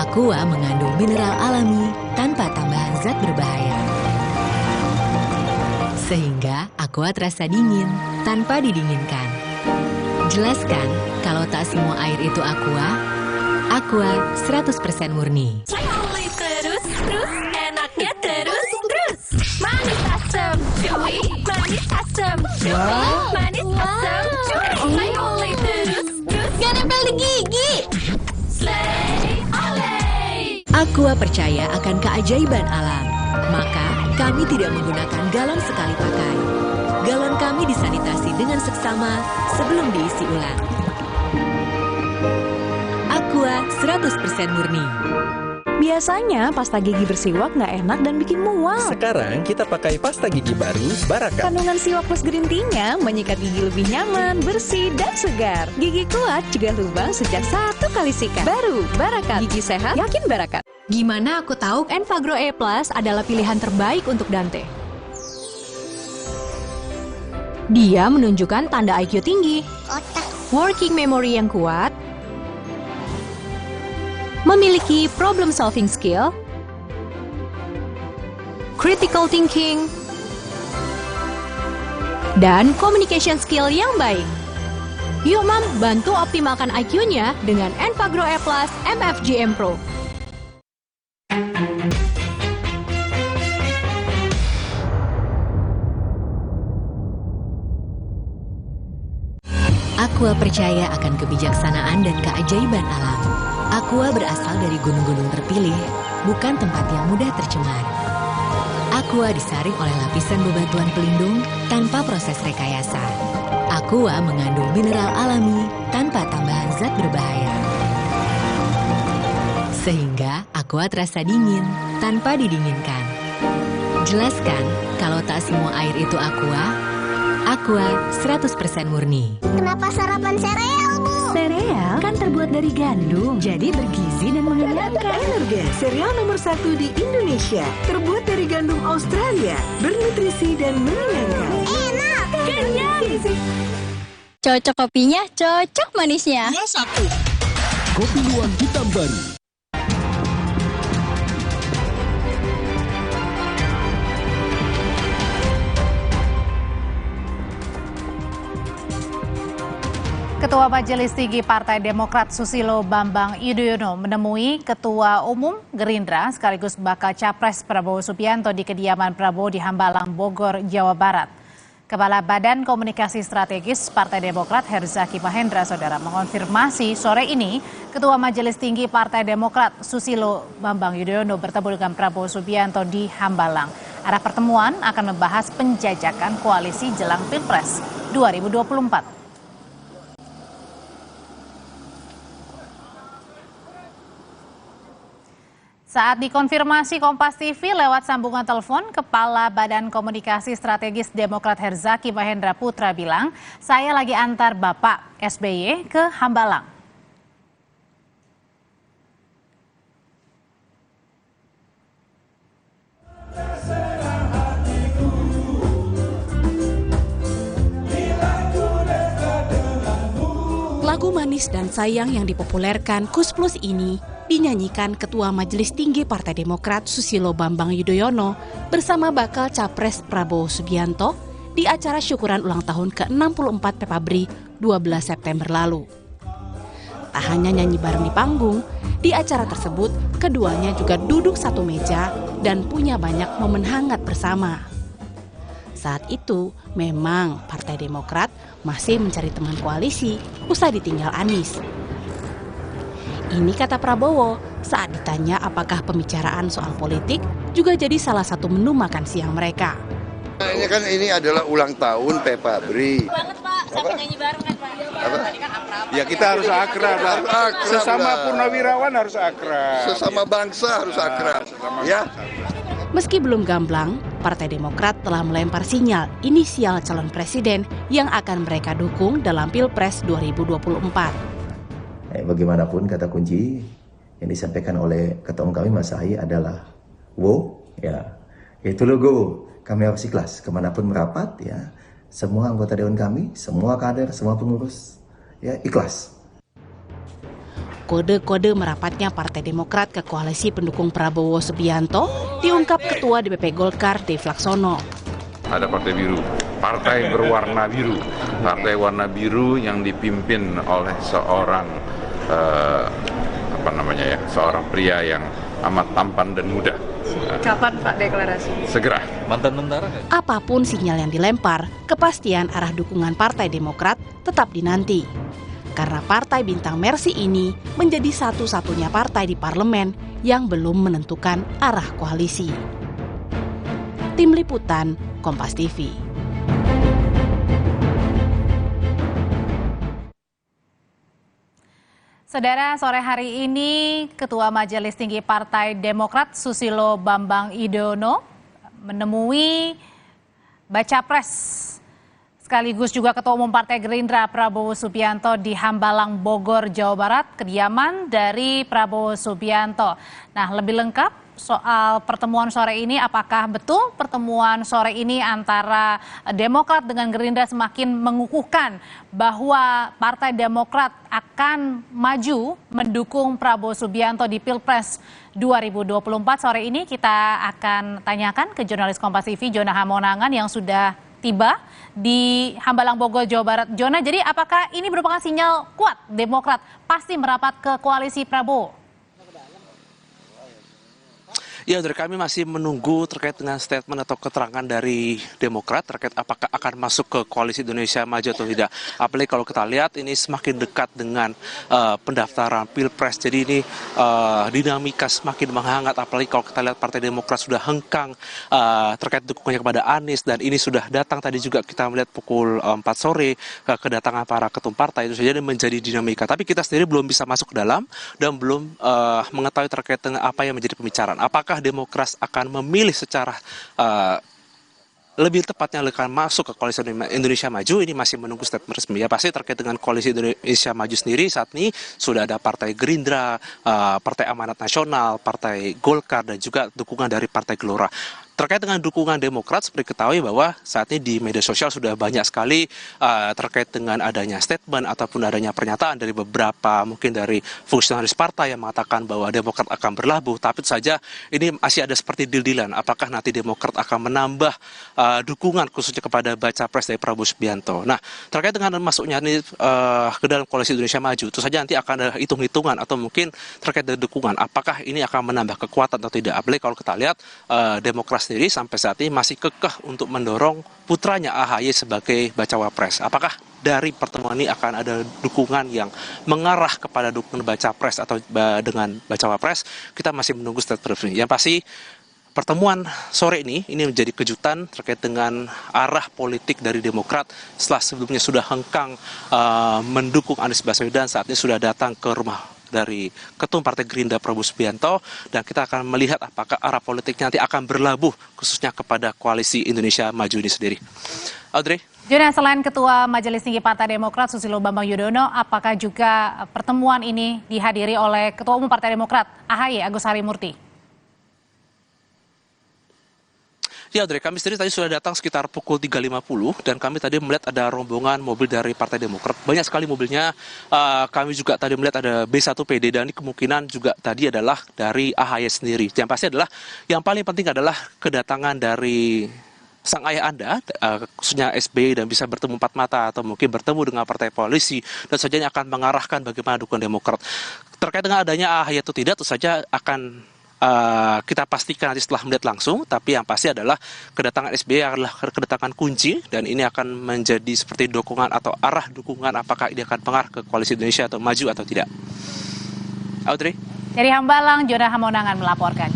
[SPEAKER 13] Aqua mengandung mineral alami tanpa tambahan zat berbahaya. Sehingga Aqua terasa dingin tanpa didinginkan. Jelaskan kalau tak semua air itu Aqua. Aqua 100% murni.
[SPEAKER 12] Terus, enaknya terus. Manis asam, cuy. Manis asam, cuy. Manis asam, cuy. Saya oleh terus. Gak nempel di gigi. Slay, oleh.
[SPEAKER 13] Aqua percaya akan keajaiban alam. Maka kami tidak menggunakan galon sekali pakai. Galon kami disanitasi dengan seksama sebelum diisi ulang. Aqua 100% murni.
[SPEAKER 16] Biasanya pasta gigi bersiwak nggak enak dan bikin mual.
[SPEAKER 18] Sekarang kita pakai pasta gigi baru Barakat.
[SPEAKER 16] Kandungan siwak plus green tea-nya menyikat gigi lebih nyaman, bersih, dan segar. Gigi kuat juga lubang sejak 1 kali sikat. Baru Barakat. Gigi sehat, yakin Barakat.
[SPEAKER 10] Gimana aku tahu Enfagro E Plus adalah pilihan terbaik untuk Dante? Dia menunjukkan tanda IQ tinggi, working memory yang kuat, memiliki problem solving skill, critical thinking, dan communication skill yang baik. Yuk Mam, bantu optimalkan IQ-nya dengan Enfagro E Plus MFGM Pro.
[SPEAKER 13] Aqua percaya akan kebijaksanaan dan keajaiban alam. Aqua berasal dari gunung-gunung terpilih, bukan tempat yang mudah tercemar. Aqua disaring oleh lapisan bebatuan pelindung tanpa proses rekayasa. Aqua mengandung mineral alami tanpa tambahan zat berbahaya. Sehingga Aqua terasa dingin tanpa didinginkan. Jelaskan kalau tak semua air itu Aqua. Aqua 100% murni.
[SPEAKER 12] Kenapa sarapan sereal, Bu?
[SPEAKER 16] Sereal kan terbuat dari gandum, jadi bergizi dan mengenyangkan.
[SPEAKER 19] Energen, sereal nomor 1 di Indonesia. Terbuat dari gandum Australia, bernutrisi dan mengenyangkan.
[SPEAKER 12] Enak, kenyang.
[SPEAKER 20] Cocok kopinya, cocok manisnya.
[SPEAKER 1] Dua satu. Kopi Luwak Hitam Baru.
[SPEAKER 10] Ketua Majelis Tinggi Partai Demokrat Susilo Bambang Yudhoyono menemui Ketua Umum Gerindra sekaligus bakal Capres Prabowo Subianto di kediaman Prabowo di Hambalang, Bogor, Jawa Barat. Kepala Badan Komunikasi Strategis Partai Demokrat Herzaki Mahendra Saudara mengonfirmasi sore ini Ketua Majelis Tinggi Partai Demokrat Susilo Bambang Yudhoyono bertemu dengan Prabowo Subianto di Hambalang. Arah pertemuan akan membahas penjajakan koalisi jelang Pilpres 2024. Saat dikonfirmasi Kompas TV lewat sambungan telepon, Kepala Badan Komunikasi Strategis Demokrat Herzaki Mahendra Putra bilang, saya lagi antar Bapak SBY ke Hambalang.
[SPEAKER 16] Lagu Manis dan Sayang yang dipopulerkan Kus Plus ini dinyanyikan Ketua Majelis Tinggi Partai Demokrat Susilo Bambang Yudhoyono bersama bakal Capres Prabowo Subianto di acara syukuran ulang tahun ke-64 Pepabri 12 September lalu. Tak hanya nyanyi bareng di panggung, di acara tersebut keduanya juga duduk satu meja dan punya banyak momen hangat bersama. Saat itu memang Partai Demokrat masih mencari teman koalisi usai ditinggal Anies. Ini kata Prabowo saat ditanya apakah pembicaraan soal politik juga jadi salah satu menu makan siang mereka.
[SPEAKER 22] Ini kan ini adalah ulang tahun Pepabri.
[SPEAKER 12] Banget Pak, sampai nyanyi bareng kan Pak?
[SPEAKER 22] Apa?
[SPEAKER 23] Ya kita harus akrab. Sesama purnawirawan harus akrab.
[SPEAKER 22] Sesama bangsa harus akrab. Ya.
[SPEAKER 16] Meski belum gamblang, Partai Demokrat telah melempar sinyal inisial calon presiden yang akan mereka dukung dalam Pilpres 2024.
[SPEAKER 3] Bagaimanapun kata kunci yang disampaikan oleh Ketua Umum kami Mas Ahy adalah WO, ya, itu logo. Kami harus ikhlas kemanapun merapat, ya. Semua anggota dewan kami, semua kader, semua pengurus, ya, ikhlas.
[SPEAKER 16] Kode-kode merapatnya Partai Demokrat ke koalisi pendukung Prabowo Subianto diungkap Ketua DPP Golkar Dev Laksono.
[SPEAKER 23] Ada Partai Biru, partai berwarna biru, partai warna biru yang dipimpin oleh seorang seorang pria yang amat tampan dan muda.
[SPEAKER 5] Kapan Pak deklarasi?
[SPEAKER 23] Segera.
[SPEAKER 14] Mantan tentara.
[SPEAKER 16] Apapun sinyal yang dilempar, kepastian arah dukungan Partai Demokrat tetap dinanti. Karena Partai Bintang Mersi ini menjadi satu-satunya partai di parlemen yang belum menentukan arah koalisi. Tim Liputan, Kompas TV.
[SPEAKER 10] Saudara, sore hari ini Ketua Majelis Tinggi Partai Demokrat Susilo Bambang Yudhoyono menemui Baca Pres sekaligus juga Ketua Umum Partai Gerindra Prabowo Subianto di Hambalang, Bogor, Jawa Barat, kediaman dari Prabowo Subianto. Nah, lebih lengkap soal pertemuan sore ini, apakah betul pertemuan sore ini antara Demokrat dengan Gerindra semakin mengukuhkan bahwa Partai Demokrat akan maju mendukung Prabowo Subianto di Pilpres 2024. Sore ini kita akan tanyakan ke jurnalis Kompas TV Jona Hamonangan yang sudah tiba di Hambalang, Bogor, Jawa Barat. Jona, jadi apakah ini merupakan sinyal kuat Demokrat pasti merapat ke koalisi Prabowo?
[SPEAKER 11] Ya, dari kami masih menunggu terkait dengan statement atau keterangan dari Demokrat terkait apakah akan masuk ke koalisi Indonesia Maju atau tidak. Apalagi kalau kita lihat ini semakin dekat dengan pendaftaran Pilpres. Jadi ini dinamika semakin menghangat. Apalagi kalau kita lihat Partai Demokrat sudah hengkang terkait dukungannya kepada Anies. Dan ini sudah datang tadi juga kita melihat pukul 4 sore kedatangan para ketum partai. Itu saja menjadi dinamika. Tapi kita sendiri belum bisa masuk ke dalam dan belum mengetahui terkait dengan apa yang menjadi pembicaraan. Apakah Demokrat akan memilih secara lebih tepatnya akan masuk ke koalisi Indonesia Maju, ini masih menunggu statement resmi. Ya, pasti terkait dengan koalisi Indonesia Maju sendiri saat ini sudah ada Partai Gerindra, Partai Amanat Nasional, Partai Golkar, dan juga dukungan dari Partai Gelora. Terkait dengan dukungan Demokrat, seperti ketahui bahwa saat ini di media sosial sudah banyak sekali terkait dengan adanya statement ataupun adanya pernyataan dari beberapa mungkin dari fungsionaris partai yang mengatakan bahwa Demokrat akan berlabuh. Tapi saja ini masih ada seperti deal-dealan. Apakah nanti Demokrat akan menambah dukungan khususnya kepada Baca Pres dari Prabowo Subianto. Nah, terkait dengan masuknya ini ke dalam koalisi Indonesia Maju, itu saja nanti akan ada hitung-hitungan atau mungkin terkait dengan dukungan. Apakah ini akan menambah kekuatan atau tidak? Apalagi kalau kita lihat Demokrat sendiri sampai saat ini masih kekeh untuk mendorong putranya AHY sebagai bacawa pres. Apakah dari pertemuan ini akan ada dukungan yang mengarah kepada dukungan baca pres atau dengan bacawa pres? Kita masih menunggu statement resmi. Yang pasti pertemuan sore ini menjadi kejutan terkait dengan arah politik dari Demokrat setelah sebelumnya sudah hengkang mendukung Anies Baswedan, saat ini sudah datang ke rumah dari Ketum Partai Gerindra Prabowo Subianto, dan kita akan melihat apakah arah politiknya nanti akan berlabuh khususnya kepada koalisi Indonesia Maju ini sendiri. Audrey.
[SPEAKER 10] Jona, selain Ketua Majelis Tinggi Partai Demokrat Susilo Bambang Yudhoyono, apakah juga pertemuan ini dihadiri oleh Ketua Umum Partai Demokrat AHY Agus Harimurti?
[SPEAKER 11] Ya, Audrey, kami sendiri tadi sudah datang sekitar pukul 3.50 dan kami tadi melihat ada rombongan mobil dari Partai Demokrat. Banyak sekali mobilnya. Kami juga tadi melihat ada B1PD dan ini kemungkinan juga tadi adalah dari AHY sendiri. Yang pasti adalah yang paling penting adalah kedatangan dari sang ayah Anda, khususnya SBY, dan bisa bertemu empat mata atau mungkin bertemu dengan partai koalisi dan saja akan mengarahkan bagaimana dukungan Demokrat. Terkait dengan adanya AHY atau tidak, tentu saja akan kita pastikan nanti setelah melihat langsung, tapi yang pasti adalah kedatangan SBY adalah kedatangan kunci dan ini akan menjadi seperti dukungan atau arah dukungan apakah ini akan pengaruh ke koalisi Indonesia atau maju atau tidak. Audrey?
[SPEAKER 10] Dari Hambalang, Jona Hamonangan melaporkan.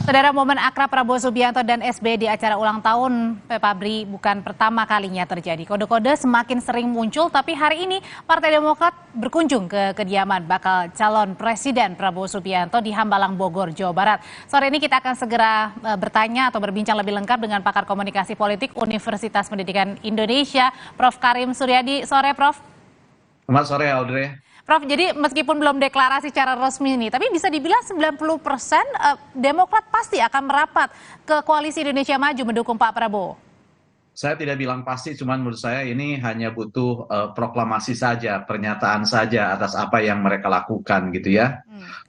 [SPEAKER 10] Saudara, momen akrab Prabowo Subianto dan SBY di acara ulang tahun Pepabri bukan pertama kalinya terjadi. Kode-kode semakin sering muncul, tapi hari ini Partai Demokrat berkunjung ke kediaman bakal calon Presiden Prabowo Subianto di Hambalang, Bogor, Jawa Barat. Sore ini kita akan segera bertanya atau berbincang lebih lengkap dengan pakar komunikasi politik Universitas Pendidikan Indonesia, Prof. Karim Suryadi. Sore, Prof.
[SPEAKER 15] Selamat sore, Audrey.
[SPEAKER 10] Prof, jadi meskipun belum deklarasi secara resmi nih, tapi bisa dibilang 90% Demokrat pasti akan merapat ke Koalisi Indonesia Maju mendukung Pak Prabowo.
[SPEAKER 2] Saya tidak bilang pasti, cuman menurut saya ini hanya butuh proklamasi saja, pernyataan saja atas apa yang mereka lakukan gitu ya.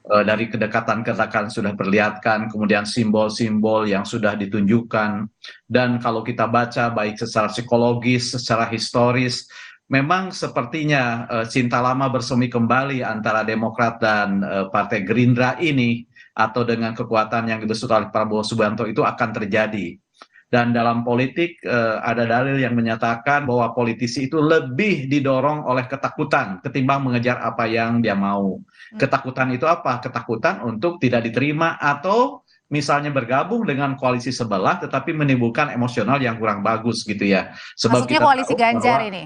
[SPEAKER 2] Dari kedekatan-kedekatan sudah perlihatkan, kemudian simbol-simbol yang sudah ditunjukkan. Dan kalau kita baca baik secara psikologis, secara historis, memang sepertinya cinta lama bersemi kembali antara Demokrat dan Partai Gerindra ini, atau dengan kekuatan yang dibentuk oleh Prabowo Subianto itu akan terjadi. Dan dalam politik ada dalil yang menyatakan bahwa politisi itu lebih didorong oleh ketakutan ketimbang mengejar apa yang dia mau. Ketakutan itu apa? Ketakutan untuk tidak diterima atau misalnya bergabung dengan koalisi sebelah tetapi menimbulkan emosional yang kurang bagus gitu ya. Sebab
[SPEAKER 10] maksudnya
[SPEAKER 2] kita
[SPEAKER 10] koalisi Ganjar ini?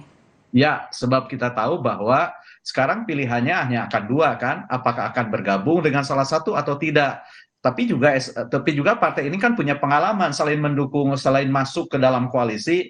[SPEAKER 2] Ya, sebab kita tahu bahwa sekarang pilihannya hanya akan dua kan, apakah akan bergabung dengan salah satu atau tidak. Tapi juga partai ini kan punya pengalaman selain masuk ke dalam koalisi,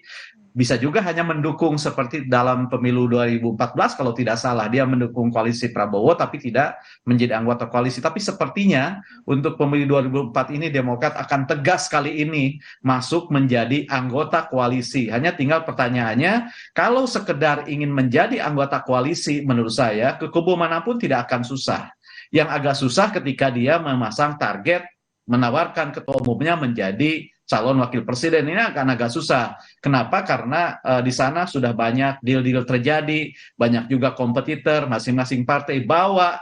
[SPEAKER 2] bisa juga hanya mendukung seperti dalam pemilu 2014 kalau tidak salah, dia mendukung koalisi Prabowo tapi tidak menjadi anggota koalisi. Tapi sepertinya untuk pemilu 2024 ini Demokrat akan tegas kali ini masuk menjadi anggota koalisi. Hanya tinggal pertanyaannya, kalau sekedar ingin menjadi anggota koalisi menurut saya ke kubu manapun tidak akan susah. Yang agak susah ketika dia memasang target menawarkan ketua umumnya menjadi calon wakil presiden, ini akan agak susah. Kenapa? Karena di sana sudah banyak deal-deal terjadi, banyak juga kompetitor, masing-masing partai bawa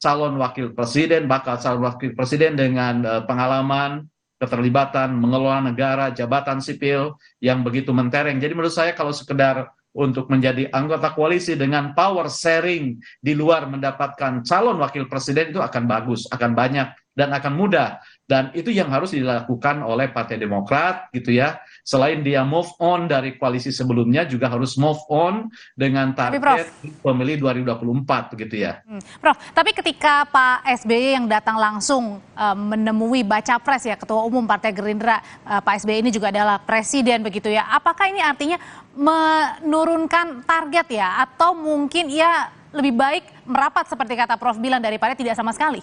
[SPEAKER 2] calon wakil presiden, bakal calon wakil presiden dengan pengalaman, keterlibatan, mengelola negara, jabatan sipil yang begitu mentereng. Jadi menurut saya kalau sekedar untuk menjadi anggota koalisi dengan power sharing di luar mendapatkan calon wakil presiden itu akan bagus, akan banyak dan akan mudah. Dan itu yang harus dilakukan oleh Partai Demokrat gitu ya. Selain dia move on dari koalisi sebelumnya, juga harus move on dengan target pemilu 2024 gitu ya.
[SPEAKER 10] Prof, tapi ketika Pak SBY yang datang langsung menemui baca pres ya, Ketua Umum Partai Gerindra, Pak SBY ini juga adalah presiden begitu ya. Apakah ini artinya menurunkan target ya? Atau mungkin ya lebih baik merapat seperti kata Prof bilang daripada tidak sama sekali?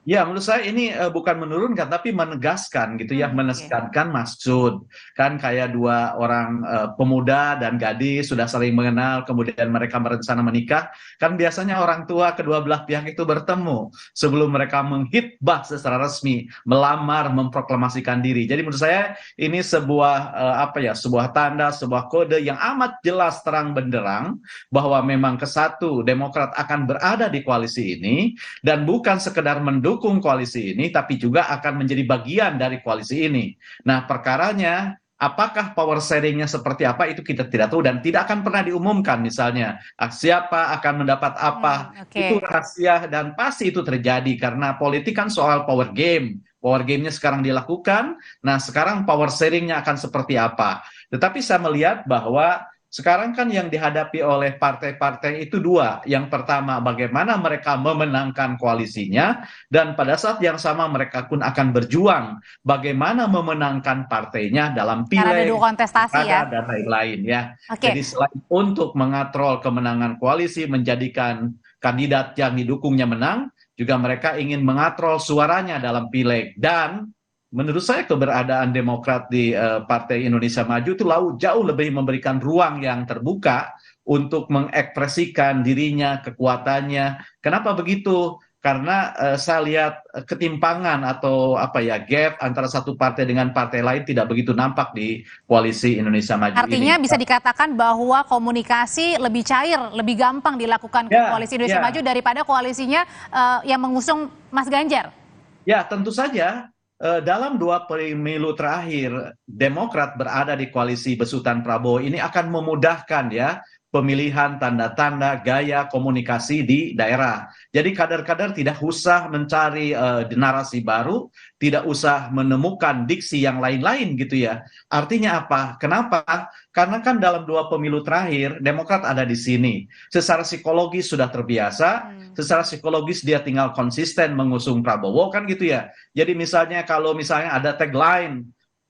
[SPEAKER 2] Ya, menurut saya ini bukan menurunkan, tapi menegaskan gitu ya, menegaskan maksud. Kan kayak dua orang pemuda dan gadis sudah saling mengenal, kemudian mereka berencana menikah. Kan biasanya orang tua kedua belah pihak itu bertemu sebelum mereka menghitbah secara resmi, melamar, memproklamasikan diri. Jadi menurut saya ini sebuah sebuah tanda, sebuah kode yang amat jelas terang benderang bahwa memang Demokrat akan berada di koalisi ini dan bukan sekedar mendukung koalisi ini, tapi juga akan menjadi bagian dari koalisi ini. Nah, perkaranya apakah power sharingnya seperti apa itu kita tidak tahu dan tidak akan pernah diumumkan. Misalnya siapa akan mendapat apa, itu rahasia dan pasti itu terjadi karena politik kan soal power game. Power game-nya sekarang dilakukan, nah sekarang power sharing-nya akan seperti apa. Tetapi saya melihat bahwa sekarang kan yang dihadapi oleh partai-partai itu dua. Yang pertama, bagaimana mereka memenangkan koalisinya, dan pada saat yang sama mereka pun akan berjuang bagaimana memenangkan partainya dalam pileg,
[SPEAKER 10] kontestasi ya,
[SPEAKER 2] dan lain-lain ya. Jadi selain untuk mengatrol kemenangan koalisi, menjadikan kandidat yang didukungnya menang, juga mereka ingin mengatrol suaranya dalam pileg. Dan menurut saya keberadaan Demokrat di Partai Indonesia Maju itu jauh lebih memberikan ruang yang terbuka untuk mengekspresikan dirinya, kekuatannya. Kenapa begitu? Karena saya lihat ketimpangan atau gap antara satu partai dengan partai lain tidak begitu nampak di Koalisi Indonesia Maju.
[SPEAKER 10] Artinya bisa dikatakan bahwa komunikasi lebih cair, lebih gampang dilakukan ke Koalisi Indonesia Maju daripada koalisinya yang mengusung Mas Ganjar. Ya,
[SPEAKER 2] tentu saja. Dalam dua pemilu terakhir, Demokrat berada di koalisi besutan Prabowo ini akan memudahkan ya pemilihan tanda-tanda gaya komunikasi di daerah. Jadi kader-kader tidak usah mencari narasi baru, tidak usah menemukan diksi yang lain-lain gitu ya. Artinya apa? Kenapa? Karena kan dalam dua pemilu terakhir, Demokrat ada di sini. Secara psikologis sudah terbiasa, secara psikologis dia tinggal konsisten mengusung Prabowo kan gitu ya. Jadi misalnya kalau ada tagline,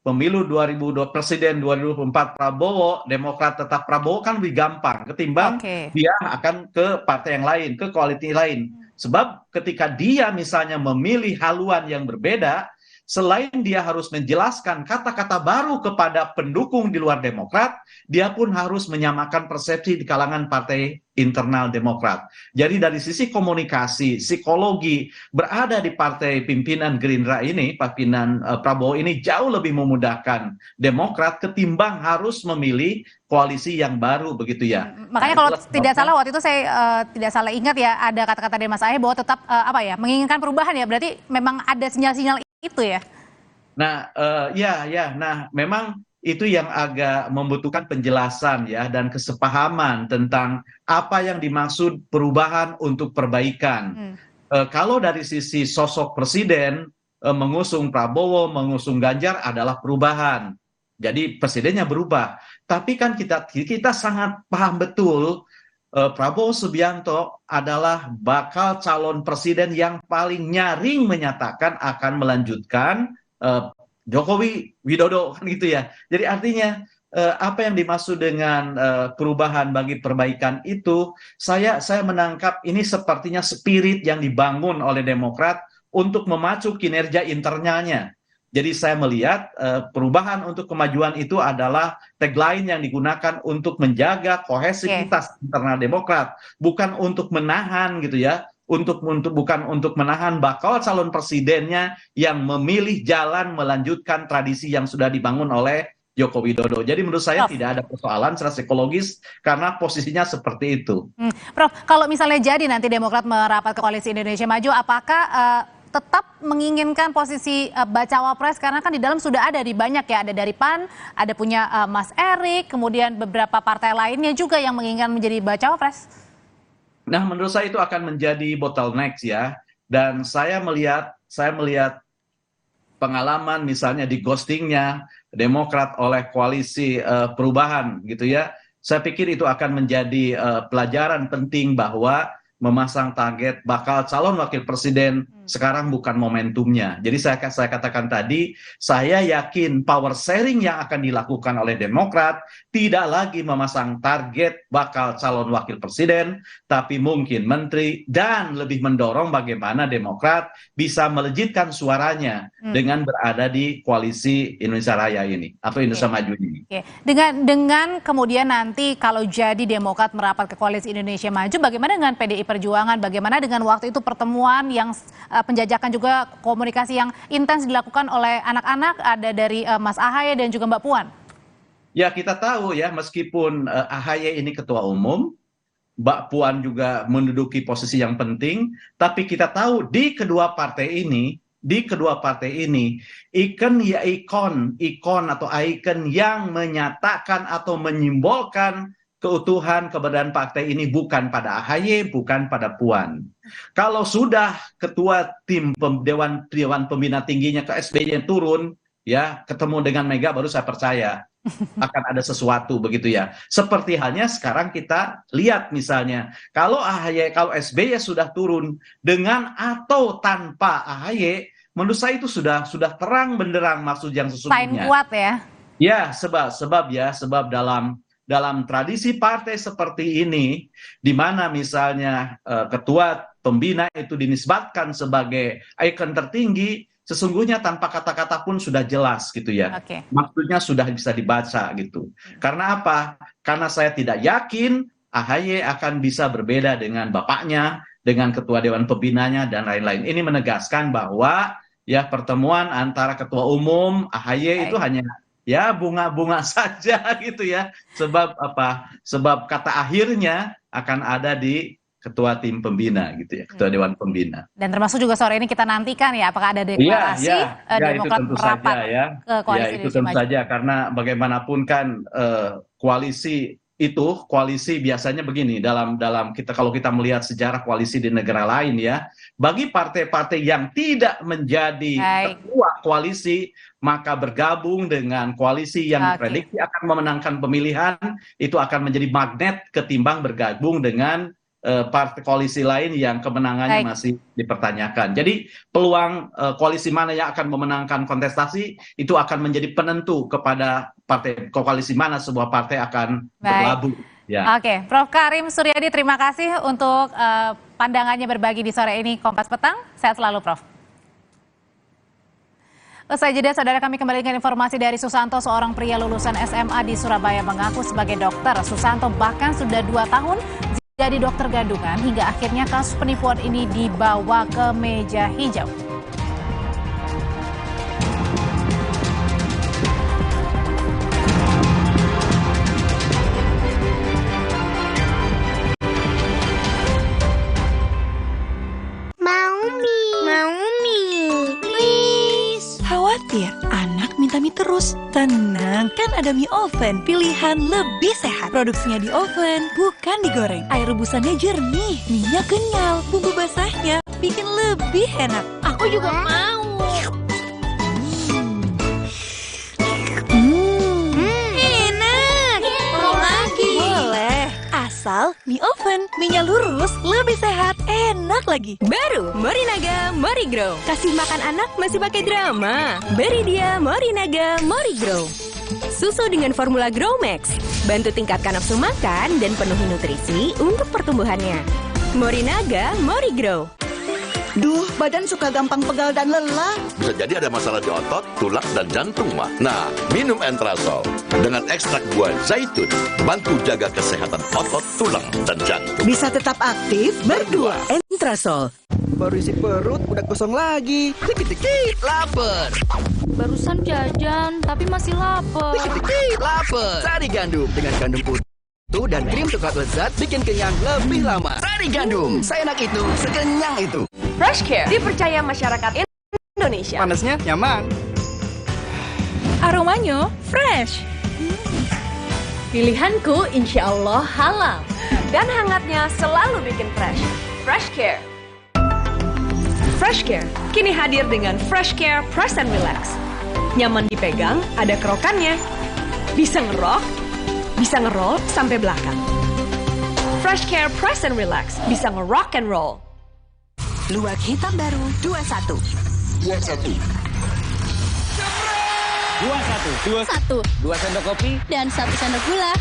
[SPEAKER 2] pemilu 2002 presiden 2024 Prabowo, Demokrat tetap Prabowo kan lebih gampang ketimbang dia akan ke partai yang lain, ke koalisi lain. Sebab ketika dia misalnya memilih haluan yang berbeda, selain dia harus menjelaskan kata-kata baru kepada pendukung di luar Demokrat, dia pun harus menyamakan persepsi di kalangan partai internal Demokrat. Jadi dari sisi komunikasi, psikologi, berada di partai pimpinan Gerindra ini, pimpinan Prabowo ini jauh lebih memudahkan Demokrat ketimbang harus memilih koalisi yang baru, begitu ya.
[SPEAKER 10] Makanya kalau tidak salah waktu itu saya tidak salah ingat ya, ada kata-kata dari Mas Ahaye bahwa tetap menginginkan perubahan ya, berarti memang ada sinyal-sinyal itu ya.
[SPEAKER 2] Nah, nah memang itu yang agak membutuhkan penjelasan ya dan kesepahaman tentang apa yang dimaksud perubahan untuk perbaikan. Kalau dari sisi sosok presiden mengusung Prabowo, mengusung Ganjar adalah perubahan. Jadi presidennya berubah. Tapi kan kita sangat paham betul Prabowo Subianto adalah bakal calon presiden yang paling nyaring menyatakan akan melanjutkan Jokowi Widodo kan gitu ya. Jadi artinya apa yang dimaksud dengan perubahan bagi perbaikan itu, saya menangkap ini sepertinya spirit yang dibangun oleh Demokrat untuk memacu kinerja internalnya. Jadi saya melihat perubahan untuk kemajuan itu adalah tagline yang digunakan untuk menjaga kohesivitas internal Demokrat, bukan untuk menahan gitu ya, bukan untuk menahan bakal calon presidennya yang memilih jalan melanjutkan tradisi yang sudah dibangun oleh Joko Widodo. Jadi menurut saya tidak ada persoalan secara psikologis karena posisinya seperti itu.
[SPEAKER 10] Prof, kalau misalnya jadi nanti Demokrat merapat ke Koalisi Indonesia Maju, apakah tetap menginginkan posisi bacawa pres, karena kan di dalam sudah ada di banyak ya, ada dari PAN, ada punya Mas Erik, kemudian beberapa partai lainnya juga yang menginginkan menjadi bacawa pres.
[SPEAKER 2] Nah, menurut saya itu akan menjadi bottleneck ya, dan saya melihat pengalaman misalnya di ghostingnya Demokrat oleh koalisi perubahan gitu ya. Saya pikir itu akan menjadi pelajaran penting bahwa memasang target bakal calon wakil presiden sekarang bukan momentumnya. Jadi saya katakan tadi, saya yakin power sharing yang akan dilakukan oleh Demokrat tidak lagi memasang target bakal calon wakil presiden, tapi mungkin menteri, dan lebih mendorong bagaimana Demokrat bisa melejitkan suaranya dengan berada di koalisi Indonesia Raya ini atau Indonesia Maju ini.
[SPEAKER 10] Dengan kemudian nanti kalau jadi Demokrat merapat ke koalisi Indonesia Maju, bagaimana dengan PDI Perjuangan? Bagaimana dengan waktu itu pertemuan yang penjajakan juga komunikasi yang intens dilakukan oleh anak-anak, ada dari Mas Ahaye dan juga Mbak Puan?
[SPEAKER 2] Ya, kita tahu ya, meskipun Ahaye ini ketua umum, Mbak Puan juga menduduki posisi yang penting, tapi kita tahu di kedua partai ini ikon atau ikon yang menyatakan atau menyimbolkan keutuhan keberadaan partai ini bukan pada Ahaye, bukan pada Puan. Kalau sudah ketua tim Dewan Pembina Tingginya ke SBY turun, ya ketemu dengan Mega, baru saya percaya akan ada sesuatu begitu ya. Seperti halnya sekarang kita lihat misalnya, kalau SBY sudah turun dengan atau tanpa Ahaye, menurut saya itu sudah terang benderang maksud yang sesungguhnya.
[SPEAKER 10] Sign kuat ya.
[SPEAKER 2] Ya, sebab dalam tradisi partai seperti ini, di mana misalnya ketua pembina itu dinisbatkan sebagai ikon tertinggi, sesungguhnya tanpa kata-kata pun sudah jelas gitu ya. Maksudnya sudah bisa dibaca gitu. Karena apa? Karena saya tidak yakin Ahaye akan bisa berbeda dengan bapaknya, dengan ketua Dewan Pembinanya dan lain-lain. Ini menegaskan bahwa ya pertemuan antara ketua umum Ahaye itu hanya ya bunga-bunga saja gitu ya. Sebab kata akhirnya akan ada di ketua tim pembina gitu ya, ketua Dewan Pembina.
[SPEAKER 10] Dan termasuk juga sore ini kita nantikan ya, apakah ada deklarasi Demokrat merapat ke koalisi
[SPEAKER 2] itu tentu saja, karena bagaimanapun kan koalisi biasanya begini, dalam kalau kita melihat sejarah koalisi di negara lain ya, bagi partai-partai yang tidak menjadi ketua koalisi, maka bergabung dengan koalisi yang diprediksi akan memenangkan pemilihan, itu akan menjadi magnet ketimbang bergabung dengan partai koalisi lain yang kemenangannya masih dipertanyakan. Jadi peluang koalisi mana yang akan memenangkan kontestasi itu akan menjadi penentu kepada partai koalisi mana sebuah partai akan berlabuh. Ya.
[SPEAKER 10] Oke, Prof. Karim Suryadi, terima kasih untuk pandangannya berbagi di sore ini Kompas Petang. Sehat selalu, Prof. Usai jeda, saudara, kami kembali dengan informasi dari Susanto, seorang pria lulusan SMA di Surabaya mengaku sebagai dokter. Susanto bahkan sudah 2 tahun jadi dokter gadungan hingga akhirnya kasus penipuan ini dibawa ke meja hijau.
[SPEAKER 24] Mau mie, please. Khawatir, anak minta mie terus. Tenang, kan ada mie oven, pilihan lebih sehat. Produksinya di oven, bukan digoreng. Air rebusannya jernih, minyak kenyal, bumbu basahnya bikin lebih enak.
[SPEAKER 20] Aku juga mau.
[SPEAKER 24] Enak. Mau lagi. Boleh. Asal mie oven, minyak lurus, lebih sehat, enak lagi.
[SPEAKER 6] Baru Morinaga Morigrow. Kasih makan anak masih pakai drama. Beri dia Morinaga Morigrow. Susu dengan formula Grow Max. Bantu tingkatkan nafsu makan dan penuhi nutrisi untuk pertumbuhannya. Morinaga Morigrow.
[SPEAKER 15] Duh, badan suka gampang pegal dan lelah.
[SPEAKER 17] Bisa jadi ada masalah di otot, tulang, dan jantung, mah. Nah, minum Entrasol dengan ekstrak buah zaitun, bantu jaga kesehatan otot, tulang, dan jantung.
[SPEAKER 15] Bisa tetap aktif berdua. Entrasol.
[SPEAKER 21] Baru isi perut, udah kosong lagi. Dikit-dikit, lapar.
[SPEAKER 20] Barusan jajan, tapi masih lapar.
[SPEAKER 21] Dikit-dikit, lapar. Sari gandum dengan gandum utuh dan krim coklat lezat bikin kenyang lebih lama. Sari gandum, seenak itu, sekenyang itu.
[SPEAKER 6] Fresh Care dipercaya masyarakat Indonesia.
[SPEAKER 21] Panasnya nyaman.
[SPEAKER 24] Aromanya fresh.
[SPEAKER 6] Pilihanku insya Allah halal. Dan hangatnya selalu bikin fresh. Fresh Care. Fresh Care kini hadir dengan Fresh Care Press and Relax. Nyaman dipegang, ada kerokannya. Bisa ngerok, bisa ngeroll sampai belakang. Fresh Care Press and Relax bisa ngerock and roll.
[SPEAKER 19] Luwak hitam baru 21.
[SPEAKER 24] 21.
[SPEAKER 14] 2 sendok kopi
[SPEAKER 20] Dan 1 sendok gula.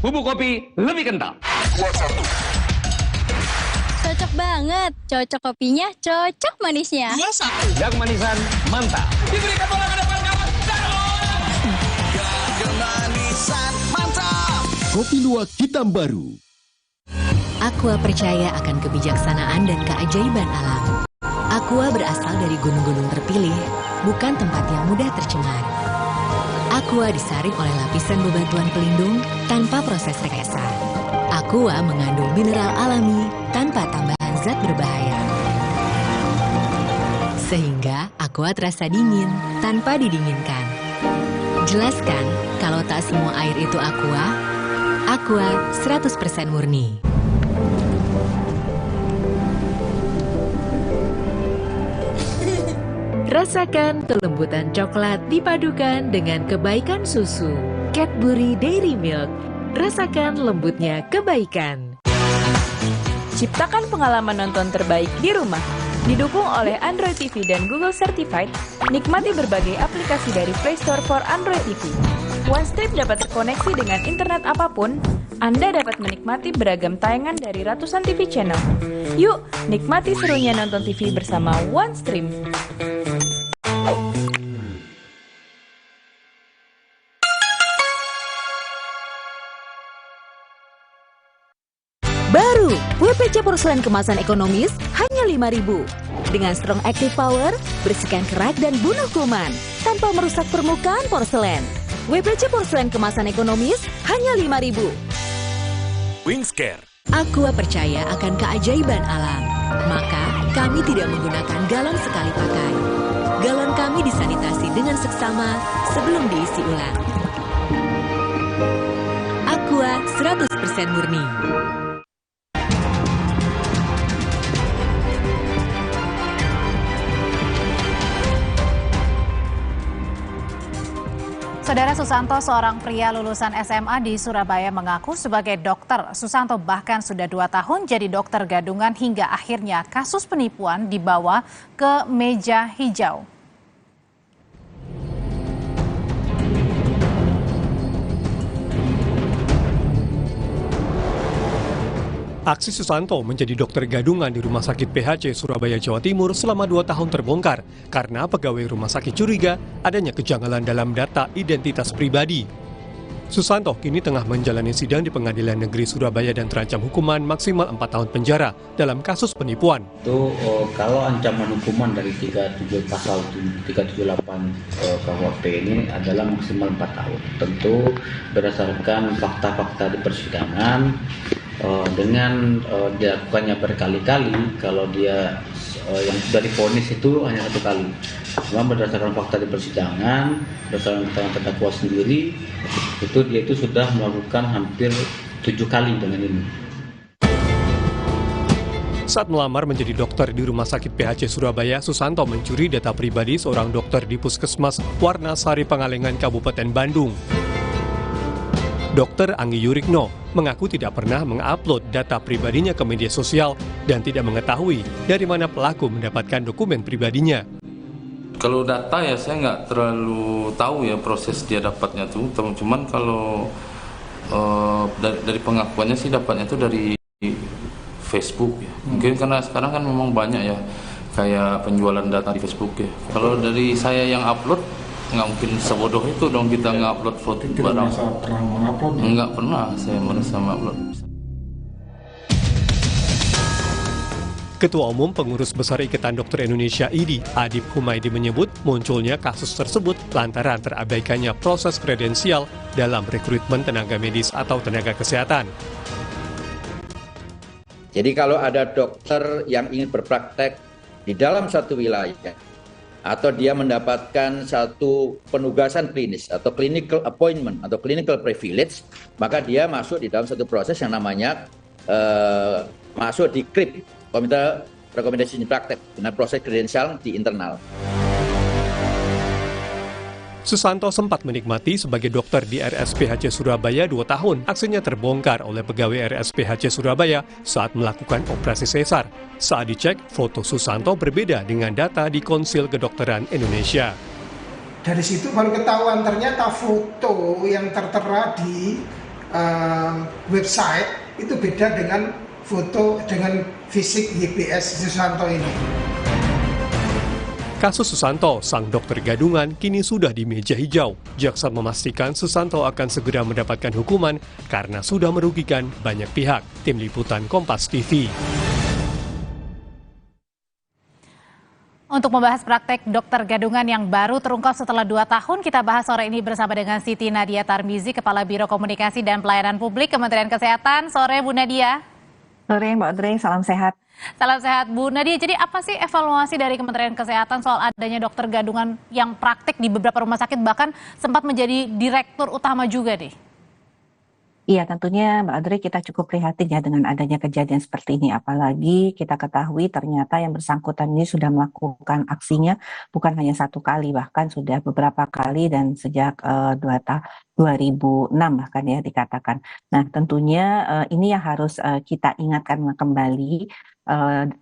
[SPEAKER 14] Bubuk kopi lebih kental.
[SPEAKER 20] Cocok banget. Cocok kopinya, cocok manisnya.
[SPEAKER 14] Yang manisan mantap.
[SPEAKER 21] Diberikan bola ke depan kawan. Manisan mantap.
[SPEAKER 1] Kopi luwak hitam baru.
[SPEAKER 13] Aqua percaya akan kebijaksanaan dan keajaiban alam. Aqua berasal dari gunung-gunung terpilih, bukan tempat yang mudah tercemar. Aqua disaring oleh lapisan bebatuan pelindung tanpa proses rekayasa. Aqua mengandung mineral alami tanpa tambahan zat berbahaya. Sehingga Aqua terasa dingin tanpa didinginkan. Jelaskan kalau tak semua air itu Aqua. Aqua 100% murni.
[SPEAKER 25] Rasakan kelembutan coklat dipadukan dengan kebaikan susu. Cadbury Dairy Milk. Rasakan lembutnya kebaikan.
[SPEAKER 6] Ciptakan pengalaman nonton terbaik di rumah. Didukung oleh Android TV dan Google Certified, nikmati berbagai aplikasi dari Play Store for Android TV. OneStream dapat terkoneksi dengan internet apapun. Anda dapat menikmati beragam tayangan dari ratusan TV channel. Yuk, nikmati serunya nonton TV bersama OneStream.
[SPEAKER 24] Baru, WPC porselen kemasan ekonomis hanya 5.000. Dengan strong active power, bersihkan kerak dan bunuh kuman tanpa merusak permukaan porselen. WPC porselen kemasan ekonomis hanya 5.000.
[SPEAKER 18] Wingscare.
[SPEAKER 13] Aqua percaya akan keajaiban alam. Maka, kami tidak menggunakan galon sekali pakai. Galon kami disanitasi dengan seksama sebelum diisi ulang. Aqua 100% murni.
[SPEAKER 10] Saudara Susanto, seorang pria lulusan SMA di Surabaya mengaku sebagai dokter. Susanto bahkan sudah 2 tahun jadi dokter gadungan hingga akhirnya kasus penipuan dibawa ke meja hijau.
[SPEAKER 4] Aksi Susanto menjadi dokter gadungan di Rumah Sakit PHC Surabaya, Jawa Timur selama 2 tahun terbongkar karena pegawai rumah sakit curiga adanya kejanggalan dalam data identitas pribadi. Susanto kini tengah menjalani sidang di Pengadilan Negeri Surabaya dan terancam hukuman maksimal 4 tahun penjara dalam kasus penipuan.
[SPEAKER 7] Itu kalau ancaman hukuman dari pasal 378 KUHP ini adalah maksimal 4 tahun. Tentu berdasarkan fakta-fakta di persidangan, dengan dilakukannya berkali-kali, kalau dia yang sudah divonis itu hanya 1 kali. Cuma berdasarkan fakta di persidangan, berdasarkan keterangan terdakwa sendiri, dia itu sudah melakukan hampir 7 kali dengan ini.
[SPEAKER 4] Saat melamar menjadi dokter di Rumah Sakit PHC Surabaya, Susanto mencuri data pribadi seorang dokter di Puskesmas Warnasari Pangalengan, Kabupaten Bandung. Dr. Anggi Yurikno mengaku tidak pernah mengupload data pribadinya ke media sosial dan tidak mengetahui dari mana pelaku mendapatkan dokumen pribadinya.
[SPEAKER 8] Kalau data ya saya nggak terlalu tahu ya proses dia dapatnya tuh, cuman kalau dari pengakuannya sih dapatnya tuh dari Facebook ya. Mungkin karena sekarang kan memang banyak ya kayak penjualan data di Facebook ya. Kalau dari saya yang upload, nggak mungkin sebodoh itu dong kita nge-upload foto barang. Nggak pernah saya merasa mengupload.
[SPEAKER 4] Ketua Umum Pengurus Besar Ikatan Dokter Indonesia IDI, Adib Humaydi menyebut munculnya kasus tersebut lantaran terabaikannya proses kredensial dalam rekrutmen tenaga medis atau tenaga kesehatan.
[SPEAKER 9] Jadi kalau ada dokter yang ingin berpraktek di dalam satu wilayah, atau dia mendapatkan satu penugasan klinis atau clinical appointment atau clinical privilege, maka dia masuk di dalam satu proses yang namanya masuk di KRIP, Komite Rekomendasi Praktek, dengan proses kredensial di internal.
[SPEAKER 4] Susanto sempat menikmati sebagai dokter di RSPHC Surabaya 2 tahun. Aksinya terbongkar oleh pegawai RSPHC Surabaya saat melakukan operasi sesar. Saat dicek, foto Susanto berbeda dengan data di Konsil Kedokteran Indonesia.
[SPEAKER 12] Dari situ baru ketahuan ternyata foto yang tertera di website itu beda dengan foto dengan fisik YPS Susanto ini.
[SPEAKER 4] Kasus Susanto, sang dokter gadungan, kini sudah di meja hijau. Jaksa memastikan Susanto akan segera mendapatkan hukuman karena sudah merugikan banyak pihak. Tim Liputan Kompas TV.
[SPEAKER 10] Untuk membahas praktek dokter gadungan yang baru terungkap setelah 2 tahun, kita bahas sore ini bersama dengan Siti Nadia Tarmizi, Kepala Biro Komunikasi dan Pelayanan Publik Kementerian Kesehatan. Sore Bu Nadia.
[SPEAKER 26] Sore Mbak Audrey, salam sehat.
[SPEAKER 10] Salam sehat Bu Nadia. Jadi apa sih evaluasi dari Kementerian Kesehatan soal adanya dokter gadungan yang praktik di beberapa rumah sakit, bahkan sempat menjadi direktur utama juga nih?
[SPEAKER 26] Iya, tentunya Mbak Audrey, kita cukup prihatin ya dengan adanya kejadian seperti ini. Apalagi kita ketahui ternyata yang bersangkutan ini sudah melakukan aksinya bukan hanya 1 kali, bahkan sudah beberapa kali dan sejak 2006 bahkan ya dikatakan. Nah, tentunya ini yang harus kita ingatkan kembali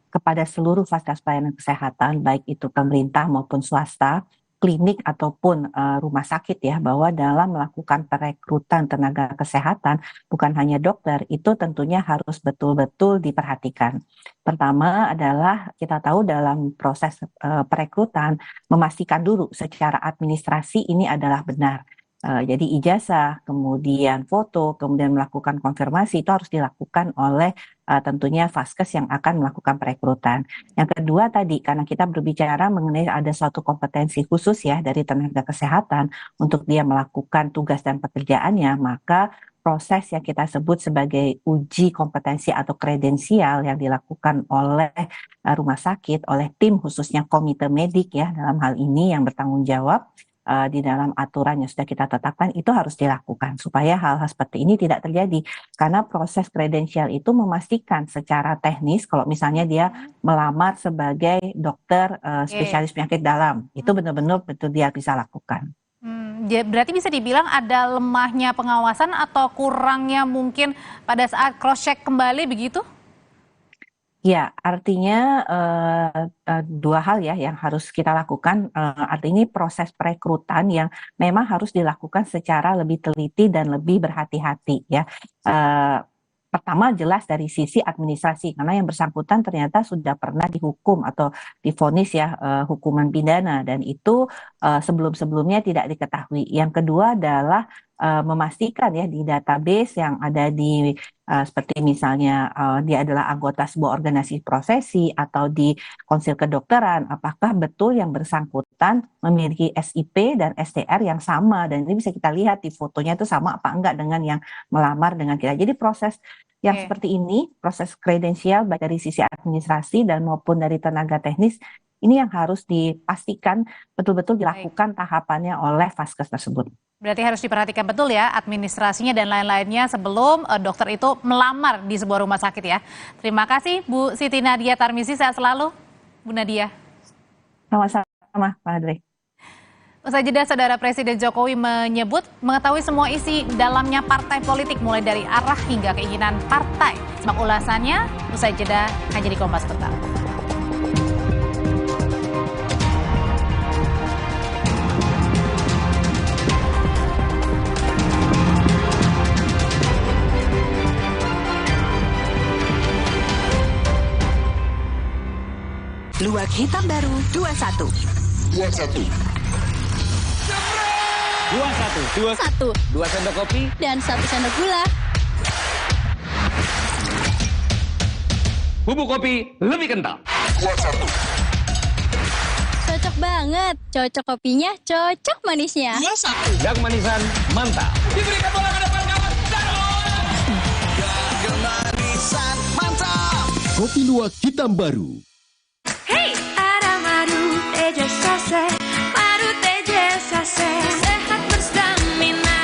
[SPEAKER 26] kepada seluruh fasilitas pelayanan kesehatan, baik itu pemerintah maupun swasta, klinik ataupun rumah sakit ya, bahwa dalam melakukan perekrutan tenaga kesehatan bukan hanya dokter, itu tentunya harus betul-betul diperhatikan. Pertama adalah kita tahu dalam proses perekrutan memastikan dulu secara administrasi ini adalah benar. Jadi ijazah, kemudian foto, kemudian melakukan konfirmasi itu harus dilakukan oleh tentunya Vaskes yang akan melakukan perekrutan. Yang kedua tadi, karena kita berbicara mengenai ada suatu kompetensi khusus ya dari tenaga kesehatan untuk dia melakukan tugas dan pekerjaannya, maka proses yang kita sebut sebagai uji kompetensi atau kredensial yang dilakukan oleh rumah sakit, oleh tim khususnya komite medik ya dalam hal ini yang bertanggung jawab di dalam aturan yang sudah kita tetapkan itu harus dilakukan supaya hal-hal seperti ini tidak terjadi, karena proses kredensial itu memastikan secara teknis kalau misalnya dia melamar sebagai dokter spesialis penyakit dalam itu benar-benar betul dia bisa lakukan.
[SPEAKER 10] Berarti bisa dibilang ada lemahnya pengawasan atau kurangnya mungkin pada saat cross-check kembali begitu?
[SPEAKER 26] Ya, artinya dua hal ya yang harus kita lakukan. Artinya proses perekrutan yang memang harus dilakukan secara lebih teliti dan lebih berhati-hati ya. Pertama jelas dari sisi administrasi, karena yang bersangkutan ternyata sudah pernah dihukum atau divonis ya hukuman pidana, dan itu sebelum-sebelumnya tidak diketahui. Yang kedua adalah memastikan ya di database yang ada di seperti misalnya dia adalah anggota sebuah organisasi profesi atau di konsil kedokteran, apakah betul yang bersangkutan memiliki SIP dan STR yang sama, dan ini bisa kita lihat di fotonya itu sama apa enggak dengan yang melamar dengan kita. Jadi proses yang seperti ini, proses kredensial baik dari sisi administrasi dan maupun dari tenaga teknis, ini yang harus dipastikan betul-betul dilakukan tahapannya oleh Vaskes tersebut.
[SPEAKER 10] Berarti harus diperhatikan betul ya administrasinya dan lain-lainnya sebelum dokter itu melamar di sebuah rumah sakit ya. Terima kasih Bu Siti Nadia Tarmizi, sehat selalu Bu Nadia.
[SPEAKER 26] Sama-sama Pak Andre.
[SPEAKER 10] Usai jeda, Saudara Presiden Jokowi menyebut mengetahui semua isi dalamnya partai politik mulai dari arah hingga keinginan partai. Simak ulasannya usai jeda hanya di Kompas Petang.
[SPEAKER 19] Luwak hitam baru 21.
[SPEAKER 14] 2 sendok kopi
[SPEAKER 20] dan 1 sendok gula.
[SPEAKER 14] Bubuk kopi lebih kental.
[SPEAKER 20] Cocok banget. Cocok kopinya, cocok manisnya.
[SPEAKER 14] Yang manisan mantap.
[SPEAKER 21] Diberikan bola ke depan kawan. Jaga manisan mantap.
[SPEAKER 1] Kopi luwak hitam baru.
[SPEAKER 3] Hey, ada madu teja sase, madu teja sase, sehat berstamina.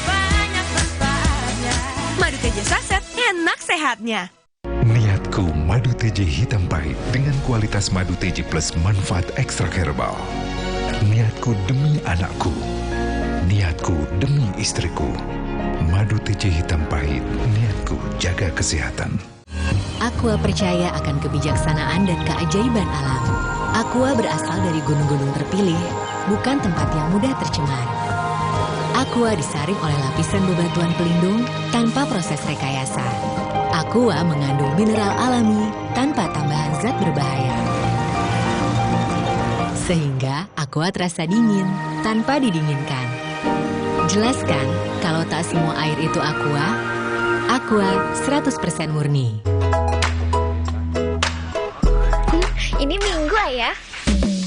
[SPEAKER 3] Banyak manfaatnya. Madu teja saset, enak sehatnya.
[SPEAKER 5] Niatku madu TJ hitam pahit dengan kualitas madu TJ plus manfaat ekstra herbal. Niatku demi anakku. Niatku demi istriku. Madu TJ hitam pahit, niatku jaga kesehatan.
[SPEAKER 13] Aqua percaya akan kebijaksanaan dan keajaiban alam. Aqua berasal dari gunung-gunung terpilih, bukan tempat yang mudah tercemar. Aqua disaring oleh lapisan bebatuan pelindung tanpa proses rekayasa. Aqua mengandung mineral alami tanpa tambahan zat berbahaya. Sehingga Aqua terasa dingin tanpa didinginkan. Jelaskan kalau tak semua air itu Aqua. Aqua 100% murni.
[SPEAKER 3] Ini Minggu ya.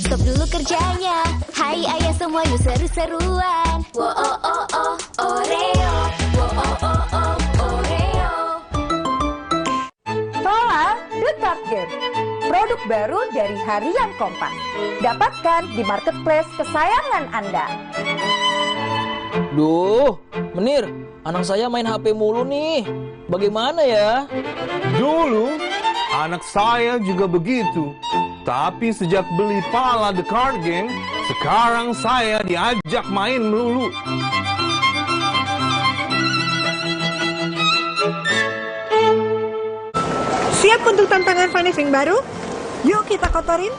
[SPEAKER 3] Stop dulu kerjanya. Hai ayah semua yuk seru-seruan. Wo oh oh oh Oreo. Wo oh oh oh Oreo.
[SPEAKER 11] Solar The Card Game, produk baru dari Harian Kompas. Dapatkan di marketplace kesayangan Anda.
[SPEAKER 16] Duh, Menir, anak saya main HP mulu nih. Bagaimana ya?
[SPEAKER 22] Dulu, anak saya juga begitu. Tapi sejak beli Pala The Card Game, sekarang saya diajak main melulu.
[SPEAKER 19] Siap untuk tantangan finishing baru? Yuk kita kotorin.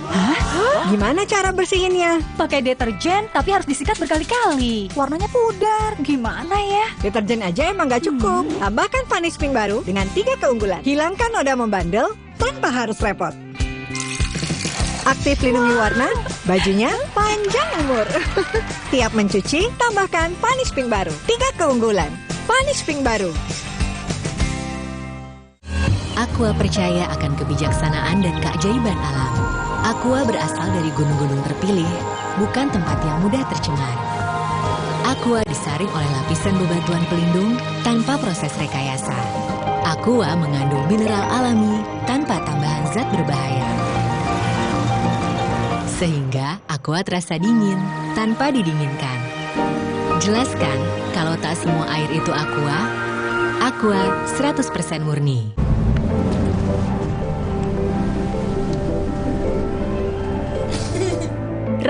[SPEAKER 19] Hah? Gimana cara bersihinnya?
[SPEAKER 24] Pakai deterjen, tapi harus disikat berkali-kali. Warnanya pudar, gimana ya?
[SPEAKER 19] Deterjen aja emang gak cukup. Tambahkan Vanish Pink baru dengan 3 keunggulan. Hilangkan noda membandel tanpa harus repot. Aktif lindungi warna, bajunya panjang umur. Tiap mencuci, tambahkan Vanish Pink baru. 3 keunggulan. Vanish Pink baru.
[SPEAKER 13] Aqua percaya akan kebijaksanaan dan keajaiban alam. Aqua berasal dari gunung-gunung terpilih, bukan tempat yang mudah tercemar. Aqua disaring oleh lapisan bebatuan pelindung tanpa proses rekayasa. Aqua mengandung mineral alami tanpa tambahan zat berbahaya. Sehingga Aqua terasa dingin tanpa didinginkan. Jelaskan kalau tak semua air itu Aqua. Aqua 100% murni.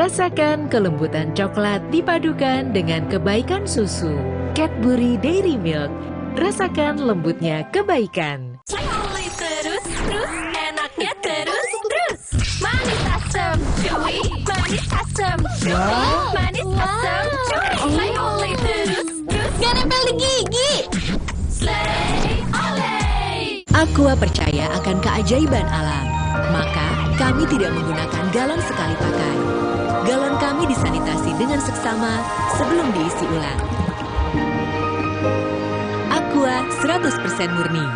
[SPEAKER 2] Rasakan kelembutan coklat dipadukan dengan kebaikan susu. Cadbury Dairy Milk. Rasakan lembutnya kebaikan.
[SPEAKER 3] Terus, enaknya terus. Manis asam, chewy, manis asam, chewy, manis asam, chewy. Saya oleh terus. Gak nempel di gigi. Slay, oleh.
[SPEAKER 13] Aqua percaya akan keajaiban alam. Maka, kami tidak menggunakan galon sekali pakai. Galon kami disanitasi dengan seksama sebelum diisi ulang. Aqua 100% murni.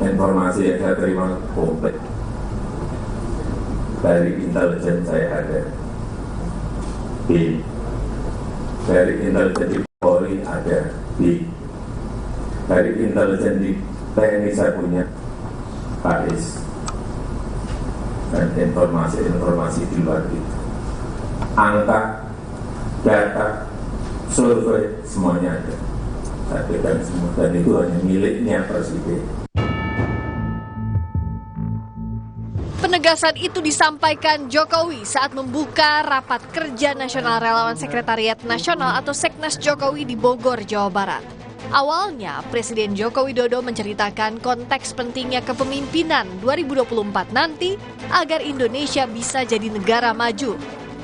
[SPEAKER 6] Informasi yang saya terima komplit dari intelijen saya ada, dari intelijen di Polri ada, dari intelijen di TNI saya punya KIS, dan informasi di luar itu, angka, data, survei semuanya ada, saya pegang semua, dan itu hanya miliknya Presiden.
[SPEAKER 15] Penegasan itu disampaikan Jokowi saat membuka Rapat Kerja Nasional Relawan Sekretariat Nasional atau Seknas Jokowi di Bogor, Jawa Barat. Awalnya, Presiden Joko Widodo menceritakan konteks pentingnya kepemimpinan 2024 nanti agar Indonesia bisa jadi negara maju.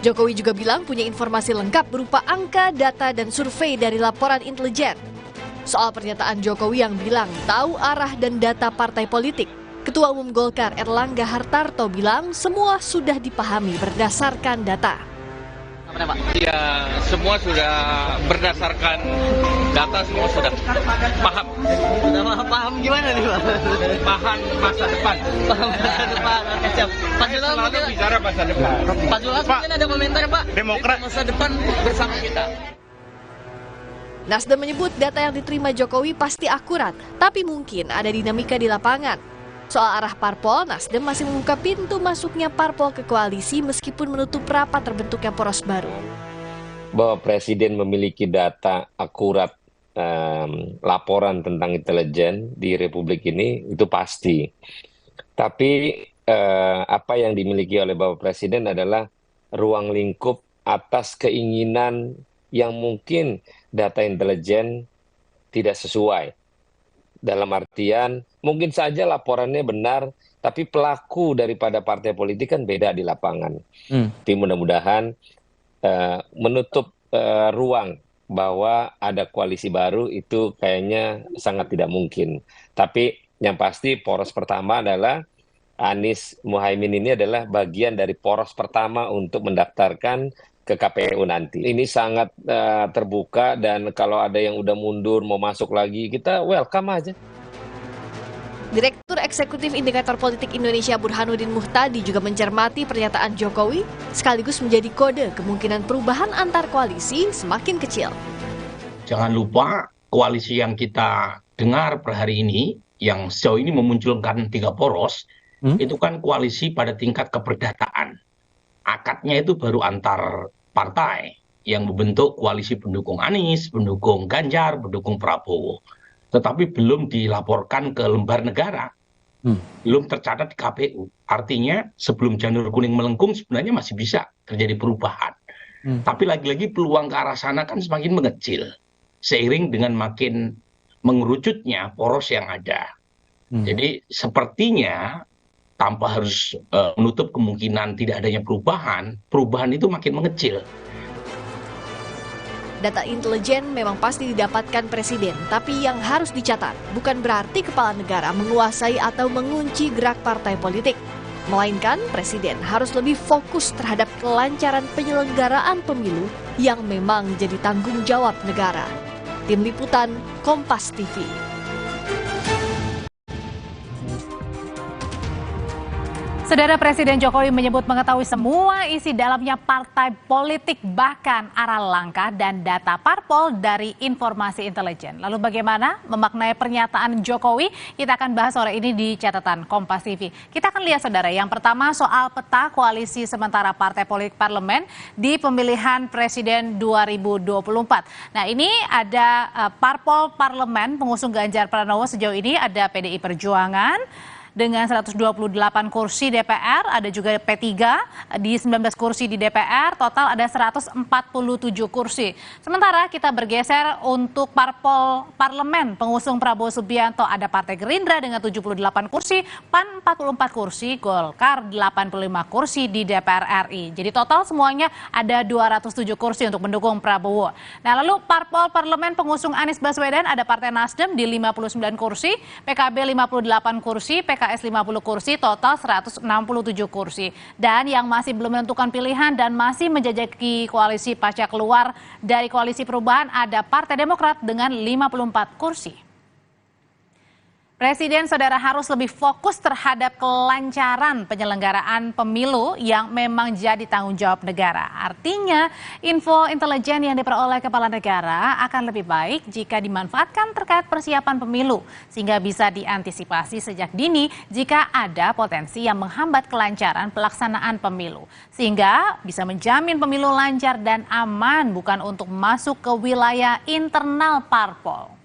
[SPEAKER 15] Jokowi juga bilang punya informasi lengkap berupa angka, data, dan survei dari laporan intelijen. Soal pernyataan Jokowi yang bilang tahu arah dan data partai politik, Ketua Umum Golkar Erlangga Hartarto bilang semua sudah dipahami berdasarkan data.
[SPEAKER 17] Ya, semua sudah berdasarkan data, semua sudah paham.
[SPEAKER 16] Paham gimana nih, Pak?
[SPEAKER 17] Paham masa depan.
[SPEAKER 16] Paham masa depan. Oke, siap. Pak Zulhas mungkin
[SPEAKER 17] bicara masa depan.
[SPEAKER 16] Pak Zulhas mungkin ada komentar, Pak.
[SPEAKER 17] Demokrat
[SPEAKER 16] masa depan bersama kita.
[SPEAKER 15] Nasdem menyebut data yang diterima Jokowi pasti akurat, tapi mungkin ada dinamika di lapangan. Soal arah parpol, Nasdem masih membuka pintu masuknya parpol ke koalisi meskipun menutup rapat terbentuknya poros baru.
[SPEAKER 23] Bahwa Presiden memiliki data akurat laporan tentang intelijen di Republik ini itu pasti. Tapi apa yang dimiliki oleh Bapak Presiden adalah ruang lingkup atas keinginan yang mungkin data intelijen tidak sesuai. Dalam artian, mungkin saja laporannya benar, tapi pelaku daripada partai politik kan beda di lapangan. Tapi mudah-mudahan menutup ruang bahwa ada koalisi baru itu kayaknya sangat tidak mungkin. Tapi yang pasti poros pertama adalah Anies Muhaimin ini adalah bagian dari poros pertama untuk mendaftarkan ke KPU nanti. Ini sangat terbuka dan kalau ada yang udah mundur mau masuk lagi, kita welcome aja.
[SPEAKER 15] Direktur Eksekutif Indikator Politik Indonesia Burhanuddin Muhtadi juga mencermati pernyataan Jokowi sekaligus menjadi kode kemungkinan perubahan antar koalisi semakin kecil.
[SPEAKER 25] Jangan lupa koalisi yang kita dengar per hari ini yang sejauh ini memunculkan 3 poros itu kan koalisi pada tingkat keperdataan. Akadnya itu baru antar partai yang membentuk koalisi pendukung Anies, pendukung Ganjar, pendukung Prabowo. Tetapi belum dilaporkan ke lembar negara, belum tercatat di KPU. Artinya sebelum janur kuning melengkung sebenarnya masih bisa terjadi perubahan. Tapi lagi-lagi peluang ke arah sana kan semakin mengecil, seiring dengan makin mengerucutnya poros yang ada. Jadi sepertinya tanpa harus menutup kemungkinan tidak adanya perubahan itu makin mengecil.
[SPEAKER 15] Data intelijen memang pasti didapatkan Presiden, tapi yang harus dicatat bukan berarti kepala negara menguasai atau mengunci gerak partai politik. Melainkan Presiden harus lebih fokus terhadap kelancaran penyelenggaraan pemilu yang memang jadi tanggung jawab negara. Tim Liputan, Kompas TV.
[SPEAKER 10] Saudara, Presiden Jokowi menyebut mengetahui semua isi dalamnya partai politik, bahkan arah langkah dan data parpol dari informasi intelijen. Lalu bagaimana memaknai pernyataan Jokowi? Kita akan bahas sore ini di catatan Kompas TV. Kita akan lihat, saudara, yang pertama soal peta koalisi sementara partai politik parlemen di pemilihan Presiden 2024. Nah, ini ada parpol parlemen pengusung Ganjar Pranowo sejauh ini ada PDI Perjuangan dengan 128 kursi DPR, ada juga P3 di 19 kursi di DPR, total ada 147 kursi. Sementara kita bergeser untuk parpol parlemen pengusung Prabowo Subianto, ada Partai Gerindra dengan 78 kursi, PAN 44 kursi, Golkar 85 kursi di DPR RI. Jadi total semuanya ada 207 kursi untuk mendukung Prabowo. Nah, lalu parpol parlemen pengusung Anies Baswedan ada Partai Nasdem di 59 kursi, PKB 58 kursi, PKS 50 kursi, total 167 kursi. Dan yang masih belum menentukan pilihan dan masih menjajaki koalisi pasca keluar dari koalisi perubahan ada Partai Demokrat dengan 54 kursi. Presiden, saudara, harus lebih fokus terhadap kelancaran penyelenggaraan pemilu yang memang jadi tanggung jawab negara. Artinya, info intelijen yang diperoleh kepala negara akan lebih baik jika dimanfaatkan terkait persiapan pemilu, sehingga bisa diantisipasi sejak dini jika ada potensi yang menghambat kelancaran pelaksanaan pemilu. Sehingga bisa menjamin pemilu lancar dan aman, bukan untuk masuk ke wilayah internal parpol.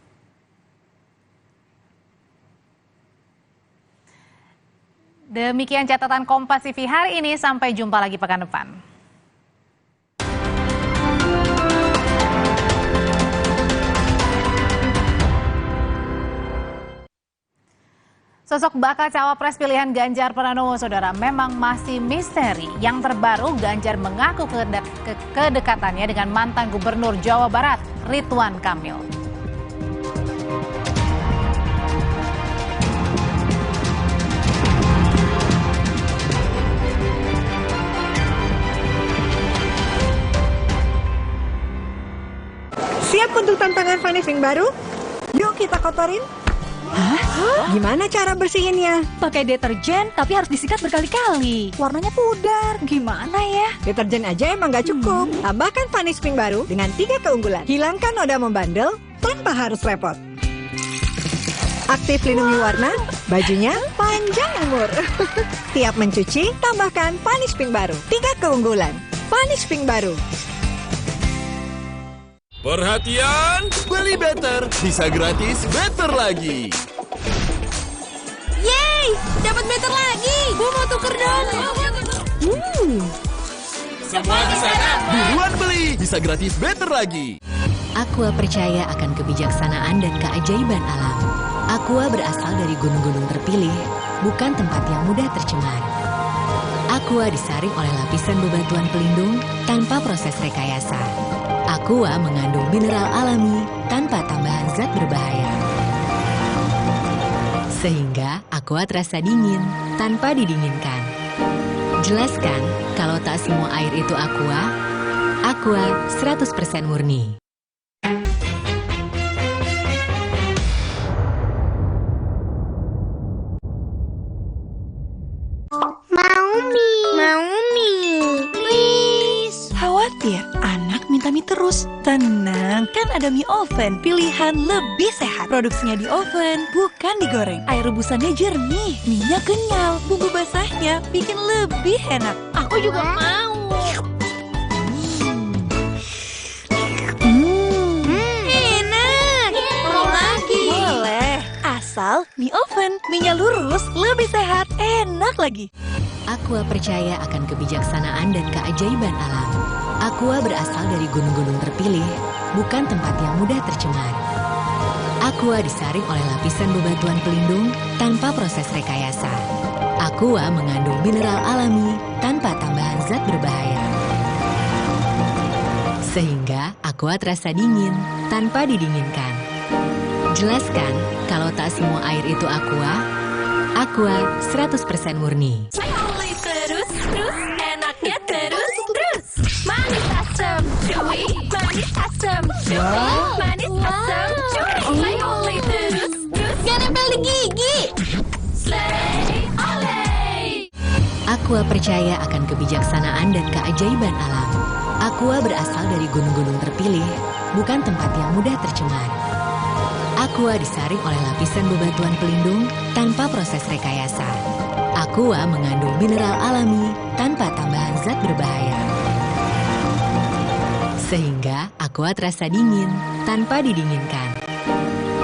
[SPEAKER 10] Demikian catatan Kompas TV hari ini, sampai jumpa lagi pekan depan. Sosok bakal cawapres pilihan Ganjar Pranowo, saudara, memang masih misteri. Yang terbaru, Ganjar mengaku kedekatannya dengan mantan Gubernur Jawa Barat, Ridwan Kamil.
[SPEAKER 19] Siap untuk tantangan finishing baru? Yuk kita kotorin. Hah? Gimana cara bersihinnya?
[SPEAKER 24] Pakai deterjen, tapi harus disikat berkali-kali. Warnanya pudar, gimana ya?
[SPEAKER 19] Deterjen aja emang gak cukup. Tambahkan Vanish Pink baru dengan 3 keunggulan. Hilangkan noda membandel tanpa harus repot. Aktif lindungi warna, bajunya panjang umur. Tiap mencuci, tambahkan Vanish Pink baru. 3 keunggulan. Vanish Pink baru.
[SPEAKER 1] Perhatian, beli better bisa gratis better lagi.
[SPEAKER 24] Yeay, dapat better lagi. Gue mau tuker dong.
[SPEAKER 1] Semua di sana. Buruan beli, bisa gratis better lagi.
[SPEAKER 13] Aqua percaya akan kebijaksanaan dan keajaiban alam. Aqua berasal dari gunung-gunung terpilih, bukan tempat yang mudah tercemar. Aqua disaring oleh lapisan bebatuan pelindung tanpa proses rekayasa. Aqua mengandung mineral alami tanpa tambahan zat berbahaya. Sehingga Aqua terasa dingin tanpa didinginkan. Jelaskan kalau tak semua air itu Aqua. Aqua 100% murni.
[SPEAKER 24] Mau mie, please. Khawatir anak minta mie terus? Tenang, kan ada mie oven, pilihan lebih sehat. Produksinya di oven, bukan digoreng. Air rebusannya jernih, minyak kenyal, bumbu basahnya bikin lebih enak. Aku juga mau. Enak. Mau lagi? Boleh. Asal mie oven, mie-nya lurus, lebih sehat, enak lagi.
[SPEAKER 13] Aqua percaya akan kebijaksanaan dan keajaiban alam. Aqua berasal dari gunung-gunung terpilih, bukan tempat yang mudah tercemar. Aqua disaring oleh lapisan bebatuan pelindung tanpa proses rekayasa. Aqua mengandung mineral alami tanpa tambahan zat berbahaya. Sehingga Aqua terasa dingin tanpa didinginkan. Jelaskan kalau tak semua air itu Aqua. Aqua 100% murni.
[SPEAKER 24] Terus, enaknya terus. Manis asam, cuy. Manis asam, cuy. Manis asam, cuy. Oleh terus. Gak nempel di gigi. Slay, oleh.
[SPEAKER 13] Aqua percaya akan kebijaksanaan dan keajaiban alam. Aqua berasal dari gunung-gunung terpilih, bukan tempat yang mudah tercemar. Aqua disaring oleh lapisan bebatuan pelindung tanpa proses rekayasa. Aqua mengandung mineral alami tanpa tambahan zat berbahaya. Sehingga Aqua terasa dingin tanpa didinginkan.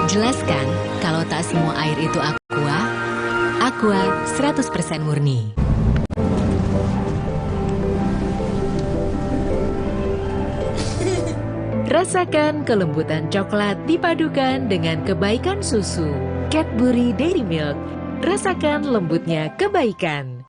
[SPEAKER 13] Jelaskan kalau tak semua air itu Aqua. Aqua 100% murni.
[SPEAKER 2] Rasakan kelembutan coklat dipadukan dengan kebaikan susu. Cadbury Dairy Milk. Rasakan lembutnya kebaikan.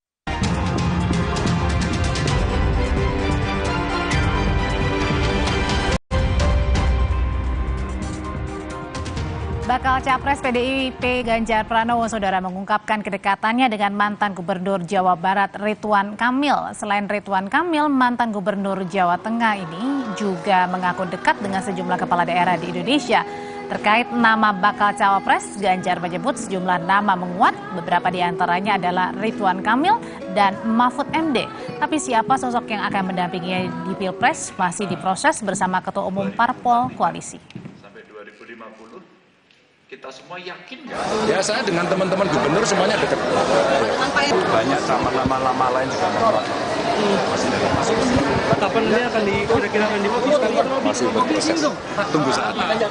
[SPEAKER 10] Bakal Capres PDIP Ganjar Pranowo, saudara, mengungkapkan kedekatannya dengan mantan Gubernur Jawa Barat Ridwan Kamil. Selain Ridwan Kamil, mantan Gubernur Jawa Tengah ini juga mengaku dekat dengan sejumlah kepala daerah di Indonesia. Terkait nama bakal cawapres, Ganjar menyebut sejumlah nama menguat, beberapa di antaranya adalah Ridwan Kamil dan Mahfud MD. Tapi siapa sosok yang akan mendampinginya di Pilpres masih diproses bersama Ketua Umum Parpol Koalisi.
[SPEAKER 4] Sampai 2050 kita semua yakin nggak? Ya, saya dengan teman-teman gubernur semuanya dekat. Banyak nama-nama lain juga masih dari masuk.
[SPEAKER 7] Kapan ini akan kira-kira akan diputuskan?
[SPEAKER 4] Masih berproses. Tunggu saatnya.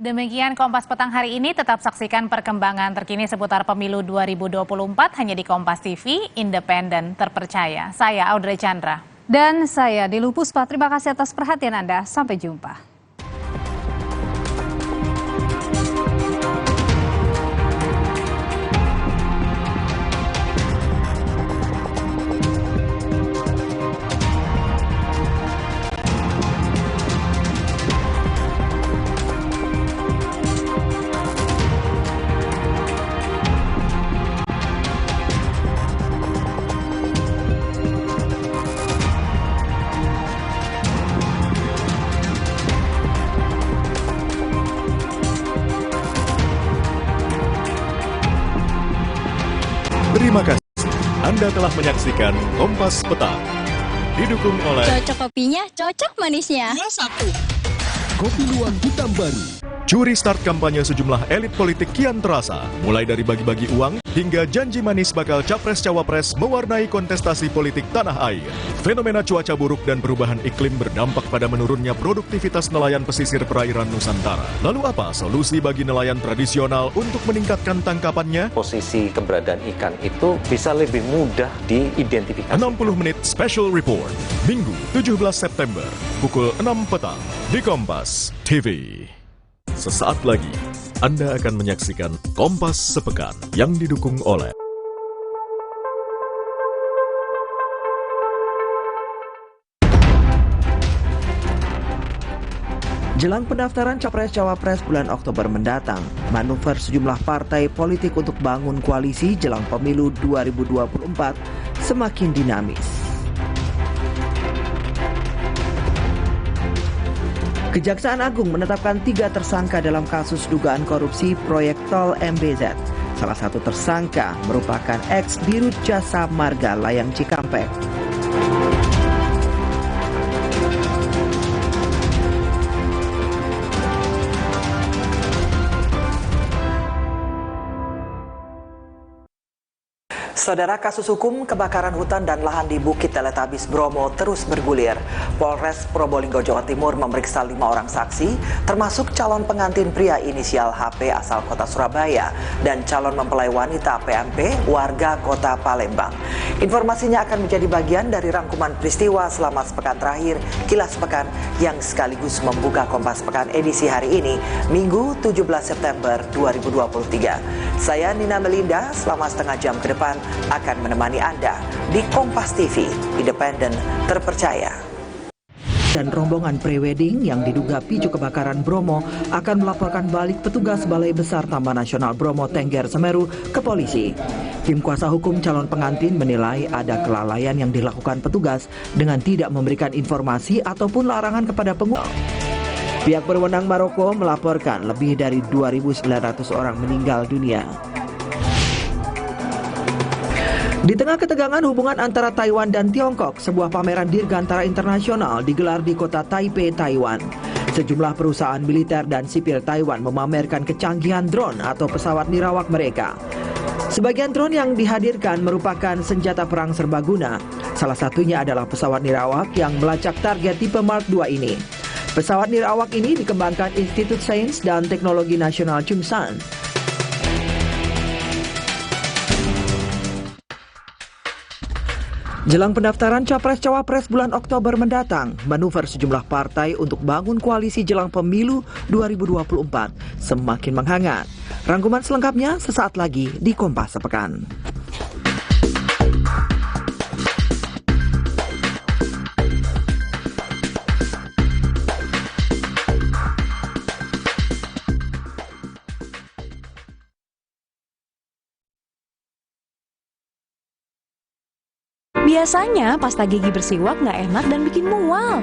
[SPEAKER 10] Demikian Kompas Petang hari ini. Tetap saksikan perkembangan terkini seputar pemilu 2024 hanya di Kompas TV, independen, terpercaya. Saya Audrey Chandra.
[SPEAKER 8] Dan saya Dilu Puspa. Terima kasih atas perhatian Anda. Sampai jumpa.
[SPEAKER 9] Terima kasih. Anda telah menyaksikan Kompas Petang. Didukung oleh
[SPEAKER 20] Cocok kopinya, cocok manisnya.
[SPEAKER 9] Kopi Luwak Hitam Baru. Curi start kampanye sejumlah elit politik kian terasa. Mulai dari bagi-bagi uang hingga janji manis bakal capres-cawapres mewarnai kontestasi politik tanah air. Fenomena cuaca buruk dan perubahan iklim berdampak pada menurunnya produktivitas nelayan pesisir perairan Nusantara. Lalu apa solusi bagi nelayan tradisional untuk meningkatkan tangkapannya?
[SPEAKER 12] Posisi keberadaan ikan itu bisa lebih mudah diidentifikasi.
[SPEAKER 9] 60 menit special report. Minggu 17 September pukul 6 petang di Kompas TV. Sesaat lagi, Anda akan menyaksikan Kompas Sepekan yang didukung oleh
[SPEAKER 18] Jelang pendaftaran Capres-Cawapres bulan Oktober mendatang, manuver sejumlah partai politik untuk bangun koalisi jelang pemilu 2024 semakin dinamis. Kejaksaan Agung menetapkan 3 tersangka dalam kasus dugaan korupsi proyek tol MBZ. Salah satu tersangka merupakan ex-Dirut Jasa Marga Layang Cikampek. Saudara, kasus hukum kebakaran hutan dan lahan di Bukit Teletabis Bromo terus bergulir. Polres Probolinggo, Jawa Timur memeriksa 5 orang saksi, termasuk calon pengantin pria inisial HP asal kota Surabaya dan calon mempelai wanita PMP warga kota Palembang. Informasinya akan menjadi bagian dari rangkuman peristiwa selama sepekan terakhir Kilas Pekan yang sekaligus membuka Kompas Pekan edisi hari ini, Minggu 17 September 2023. Saya Nina Melinda, selama setengah jam ke depan akan menemani Anda di Kompas TV, independen, terpercaya. Dan rombongan prewedding yang diduga picu kebakaran Bromo akan melaporkan balik petugas Balai Besar Taman Nasional Bromo Tengger Semeru ke polisi. Tim kuasa hukum calon pengantin menilai ada kelalaian yang dilakukan petugas dengan tidak memberikan informasi ataupun larangan kepada pengunjung. Pihak berwenang Maroko melaporkan lebih dari 2.900 orang meninggal dunia. Di tengah ketegangan hubungan antara Taiwan dan Tiongkok, sebuah pameran dirgantara internasional digelar di kota Taipei, Taiwan. Sejumlah perusahaan militer dan sipil Taiwan memamerkan kecanggihan drone atau pesawat nirawak mereka. Sebagian drone yang dihadirkan merupakan senjata perang serbaguna. Salah satunya adalah pesawat nirawak yang melacak target tipe Mark II ini. Pesawat nirawak ini dikembangkan Institut Sains dan Teknologi Nasional Chungsan. Jelang pendaftaran Capres-Cawapres bulan Oktober mendatang, manuver sejumlah partai untuk bangun koalisi jelang pemilu 2024 semakin menghangat. Rangkuman selengkapnya sesaat lagi di Kompas Sepekan.
[SPEAKER 24] Biasanya pasta gigi bersiwak nggak enak dan bikin mual.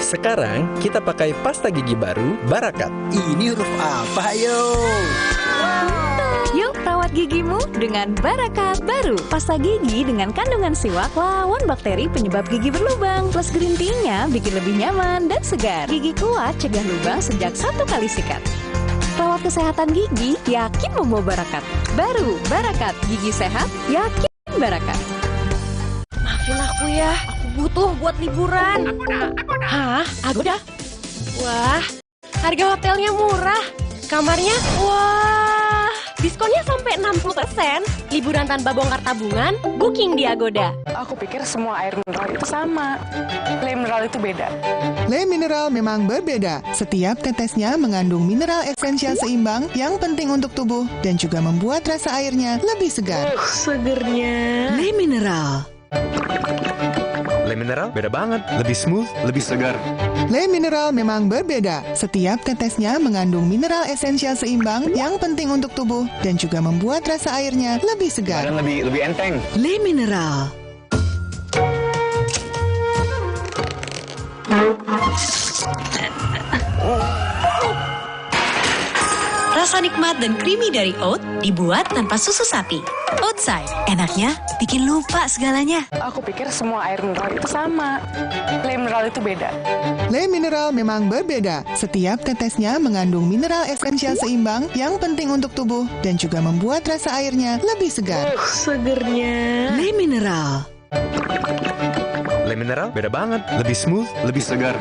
[SPEAKER 5] Sekarang kita pakai pasta gigi baru Barakat. Ini huruf apa yo?
[SPEAKER 24] Yuk rawat gigimu dengan Barakat baru. Pasta gigi dengan kandungan siwak lawan bakteri penyebab gigi berlubang. Plus green tea-nya bikin lebih nyaman dan segar. Gigi kuat cegah lubang sejak 1 kali sikat. Rawat kesehatan gigi, yakin membawa Barakat. Baru Barakat, gigi sehat, yakin Barakat.
[SPEAKER 15] Maafin aku ya, aku butuh buat liburan. Hah? Agoda? Wah, harga hotelnya murah. Kamarnya, wah, diskonnya sampai 60%. Liburan tanpa bongkar tabungan, booking di Agoda.
[SPEAKER 11] Aku pikir semua air mineral itu sama. Le mineral itu beda.
[SPEAKER 14] Le mineral memang berbeda. Setiap tetesnya mengandung mineral esensial seimbang yang penting untuk tubuh dan juga membuat rasa airnya lebih segar.
[SPEAKER 15] Segernya.
[SPEAKER 14] Le mineral.
[SPEAKER 5] Le mineral beda banget, lebih smooth, lebih segar.
[SPEAKER 14] Le mineral memang berbeda. Setiap tetesnya mengandung mineral esensial seimbang yang penting untuk tubuh dan juga membuat rasa airnya lebih segar.
[SPEAKER 5] Dan lebih enteng.
[SPEAKER 14] Le mineral.
[SPEAKER 13] Rasa nikmat dan creamy dari oat dibuat tanpa susu sapi. Oatside, enaknya bikin lupa segalanya.
[SPEAKER 11] Aku pikir semua air mineral itu sama. Le mineral itu beda.
[SPEAKER 14] Le mineral memang berbeda. Setiap tetesnya mengandung mineral esensial seimbang yang penting untuk tubuh dan juga membuat rasa airnya lebih segar.
[SPEAKER 15] Segernya.
[SPEAKER 14] Le mineral.
[SPEAKER 5] Le mineral beda banget, lebih smooth, lebih segar.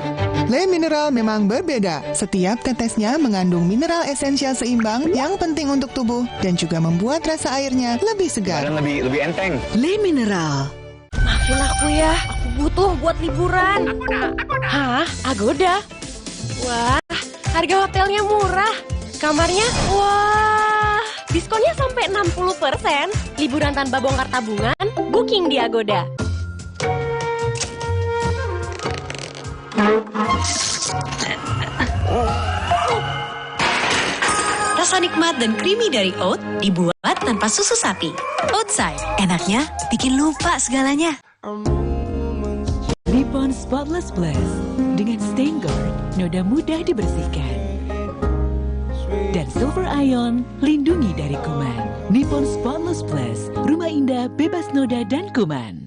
[SPEAKER 14] Le mineral memang berbeda. Setiap tetesnya mengandung mineral esensial seimbang yang penting untuk tubuh dan juga membuat rasa airnya lebih segar.
[SPEAKER 5] Dan lebih enteng.
[SPEAKER 14] Le mineral.
[SPEAKER 15] Maafin aku ya, aku butuh buat liburan. Hah? Agoda? Wah, harga hotelnya murah. Kamarnya, wah, diskonnya sampai 60%. Liburan tanpa bongkar tabungan, booking di Agoda.
[SPEAKER 13] Rasa nikmat dan creamy dari oat dibuat tanpa susu sapi. Oatside, enaknya bikin lupa segalanya.
[SPEAKER 21] Nippon Spotless Plus dengan stain guard, noda mudah dibersihkan. Dan Silver Ion, lindungi dari kuman. Nippon Spotless Plus, rumah indah bebas noda dan kuman.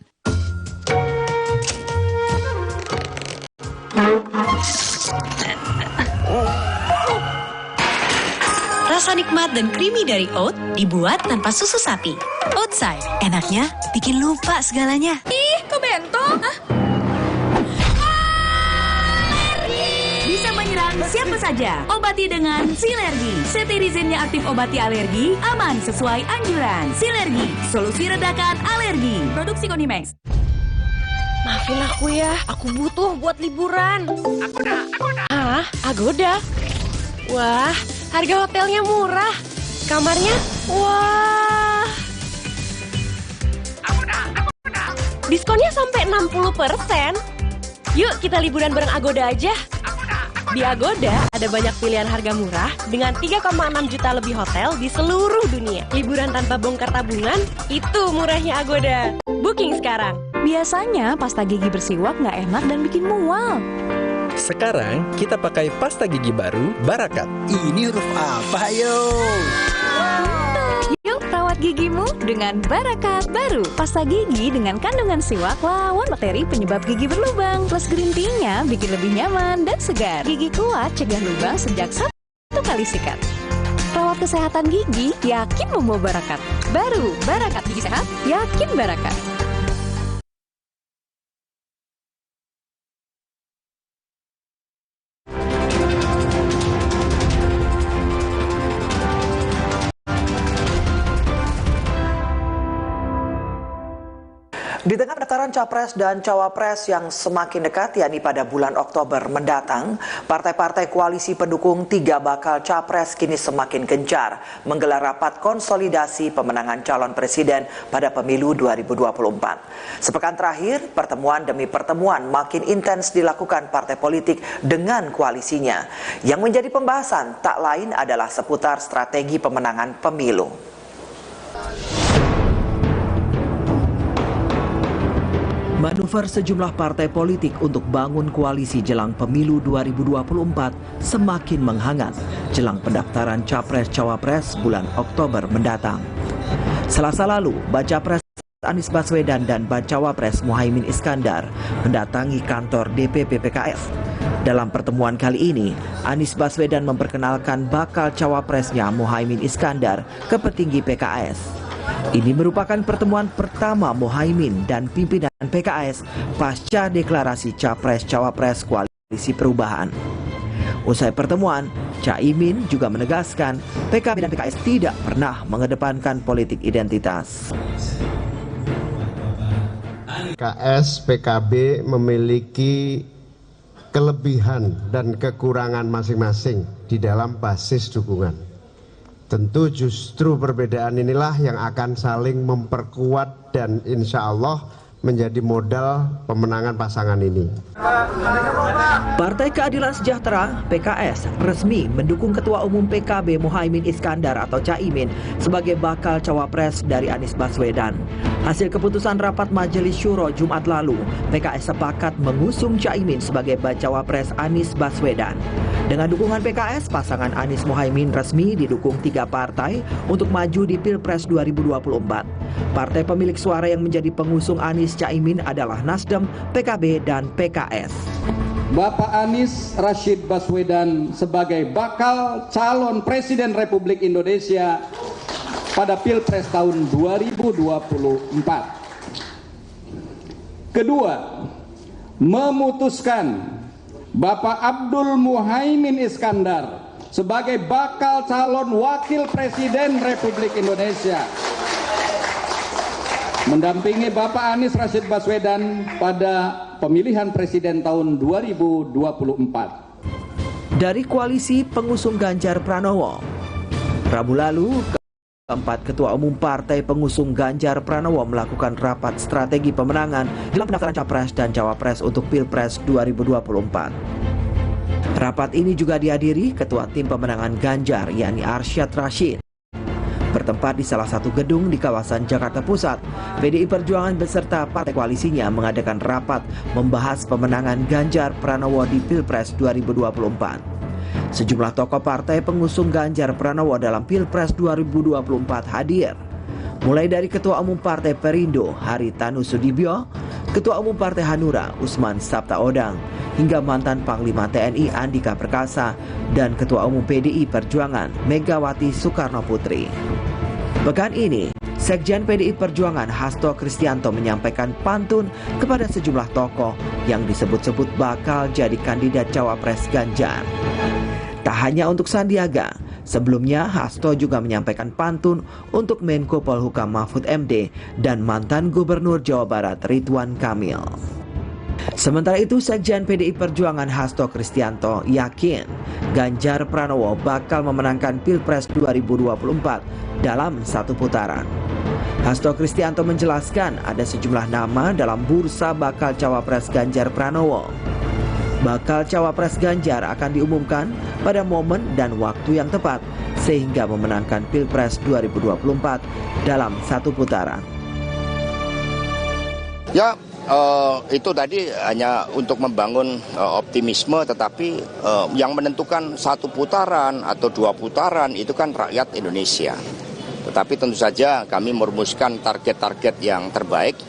[SPEAKER 13] Rasa nikmat dan creamy dari oat dibuat tanpa susu sapi. Oatside, enaknya bikin lupa segalanya.
[SPEAKER 15] Ih, kok bento?
[SPEAKER 24] Bisa menyerang siapa saja. Obati dengan Silergi. Cetirizine-nya aktif obati alergi, aman sesuai anjuran. Silergi, solusi redakan alergi. Produksi Konimex.
[SPEAKER 15] Maafin aku ya, aku butuh buat liburan. Hah? Agoda? Wah, harga hotelnya murah. Kamarnya, wah, diskonnya sampai 60%. Yuk kita liburan bareng Agoda aja. Di Agoda ada banyak pilihan harga murah dengan 3,6 juta lebih hotel di seluruh dunia. Liburan tanpa bongkar tabungan, itu murahnya Agoda. Booking sekarang.
[SPEAKER 24] Biasanya pasta gigi bersiwak nggak enak dan bikin mual.
[SPEAKER 5] Sekarang kita pakai pasta gigi baru Barakat. Ini huruf apa yo?
[SPEAKER 24] Yuk rawat gigimu dengan Barakat baru. Pasta gigi dengan kandungan siwak lawan bakteri penyebab gigi berlubang. Plus green tea-nya bikin lebih nyaman dan segar. Gigi kuat cegah lubang sejak 1 kali sikat. Rawat kesehatan gigi, yakin membawa Barakat. Baru Barakat Gigi Sehat, yakin Barakat.
[SPEAKER 18] Di tengah pendaftaran Capres dan Cawapres yang semakin dekat, yakni pada bulan Oktober mendatang, partai-partai koalisi pendukung 3 bakal Capres kini semakin gencar menggelar rapat konsolidasi pemenangan calon presiden pada pemilu 2024. Sepekan terakhir, pertemuan demi pertemuan makin intens dilakukan partai politik dengan koalisinya. Yang menjadi pembahasan tak lain adalah seputar strategi pemenangan pemilu.
[SPEAKER 3] Manuver sejumlah partai politik untuk bangun koalisi jelang pemilu 2024 semakin menghangat jelang pendaftaran Capres-Cawapres bulan Oktober mendatang. Selasa lalu, Baca Pres Anies Baswedan dan Bacawa Pres Muhaimin Iskandar mendatangi kantor DPP PKS. Dalam pertemuan kali ini, Anies Baswedan memperkenalkan bakal cawapresnya Muhaimin Iskandar ke petinggi PKS. Ini merupakan pertemuan pertama Muhaimin dan pimpinan PKS pasca deklarasi Capres-Cawapres Koalisi Perubahan. Usai pertemuan, Caimin juga menegaskan PKB dan PKS tidak pernah mengedepankan politik identitas.
[SPEAKER 6] PKS, PKB memiliki kelebihan dan kekurangan masing-masing di dalam basis dukungan. Tentu justru perbedaan inilah yang akan saling memperkuat dan insya Allah menjadi modal pemenangan pasangan ini.
[SPEAKER 3] Partai Keadilan Sejahtera (PKS) resmi mendukung Ketua Umum PKB Muhaimin Iskandar atau Caimin sebagai bakal cawapres dari Anies Baswedan. Hasil keputusan rapat Majelis Syuro Jumat lalu, PKS sepakat mengusung Caimin sebagai bacawa pres Anies Baswedan. Dengan dukungan PKS, pasangan Anies Muhaimin resmi didukung 3 partai untuk maju di Pilpres 2024. Partai pemilik suara yang menjadi pengusung Anies Caimin adalah Nasdem, PKB, dan PKS.
[SPEAKER 16] Bapak Anies Rashid Baswedan sebagai bakal calon Presiden Republik Indonesia pada Pilpres tahun 2024. Kedua, memutuskan Bapak Abdul Muhaimin Iskandar sebagai bakal calon Wakil Presiden Republik Indonesia mendampingi Bapak Anies Rashid Baswedan pada pemilihan presiden tahun 2024.
[SPEAKER 3] Dari koalisi pengusung Ganjar Pranowo, Rabu lalu, keempat ketua umum partai pengusung Ganjar Pranowo melakukan rapat strategi pemenangan dalam pendaftaran Capres dan Cawapres untuk Pilpres 2024. Rapat ini juga dihadiri Ketua Tim Pemenangan Ganjar, yakni Arsyad Rashid. Bertempat di salah satu gedung di kawasan Jakarta Pusat, PDI Perjuangan beserta partai koalisinya mengadakan rapat membahas pemenangan Ganjar Pranowo di Pilpres 2024. Sejumlah tokoh partai pengusung Ganjar Pranowo dalam Pilpres 2024 hadir. Mulai dari Ketua Umum Partai Perindo, Haritanu Sudibyo, Ketua Umum Partai Hanura, Usman Sabtaodang, hingga mantan Panglima TNI Andika Perkasa dan Ketua Umum PDI Perjuangan Megawati Soekarno Putri. Pekan ini, Sekjen PDI Perjuangan Hasto Kristianto menyampaikan pantun kepada sejumlah tokoh yang disebut-sebut bakal jadi kandidat cawapres Ganjar. Tak hanya untuk Sandiaga, sebelumnya Hasto juga menyampaikan pantun untuk Menko Polhukam Mahfud MD dan mantan Gubernur Jawa Barat Ridwan Kamil. Sementara itu, Sekjen PDI Perjuangan Hasto Kristianto yakin Ganjar Pranowo bakal memenangkan Pilpres 2024 dalam satu putaran. Hasto Kristianto menjelaskan ada sejumlah nama dalam bursa bakal cawapres Ganjar Pranowo. Bakal cawapres Ganjar akan diumumkan pada momen dan waktu yang tepat sehingga memenangkan Pilpres 2024 dalam satu putaran.
[SPEAKER 17] Ya, itu tadi hanya untuk membangun optimisme, tetapi yang menentukan satu putaran atau 2 putaran itu kan rakyat Indonesia. Tetapi tentu saja kami merumuskan target-target yang terbaik.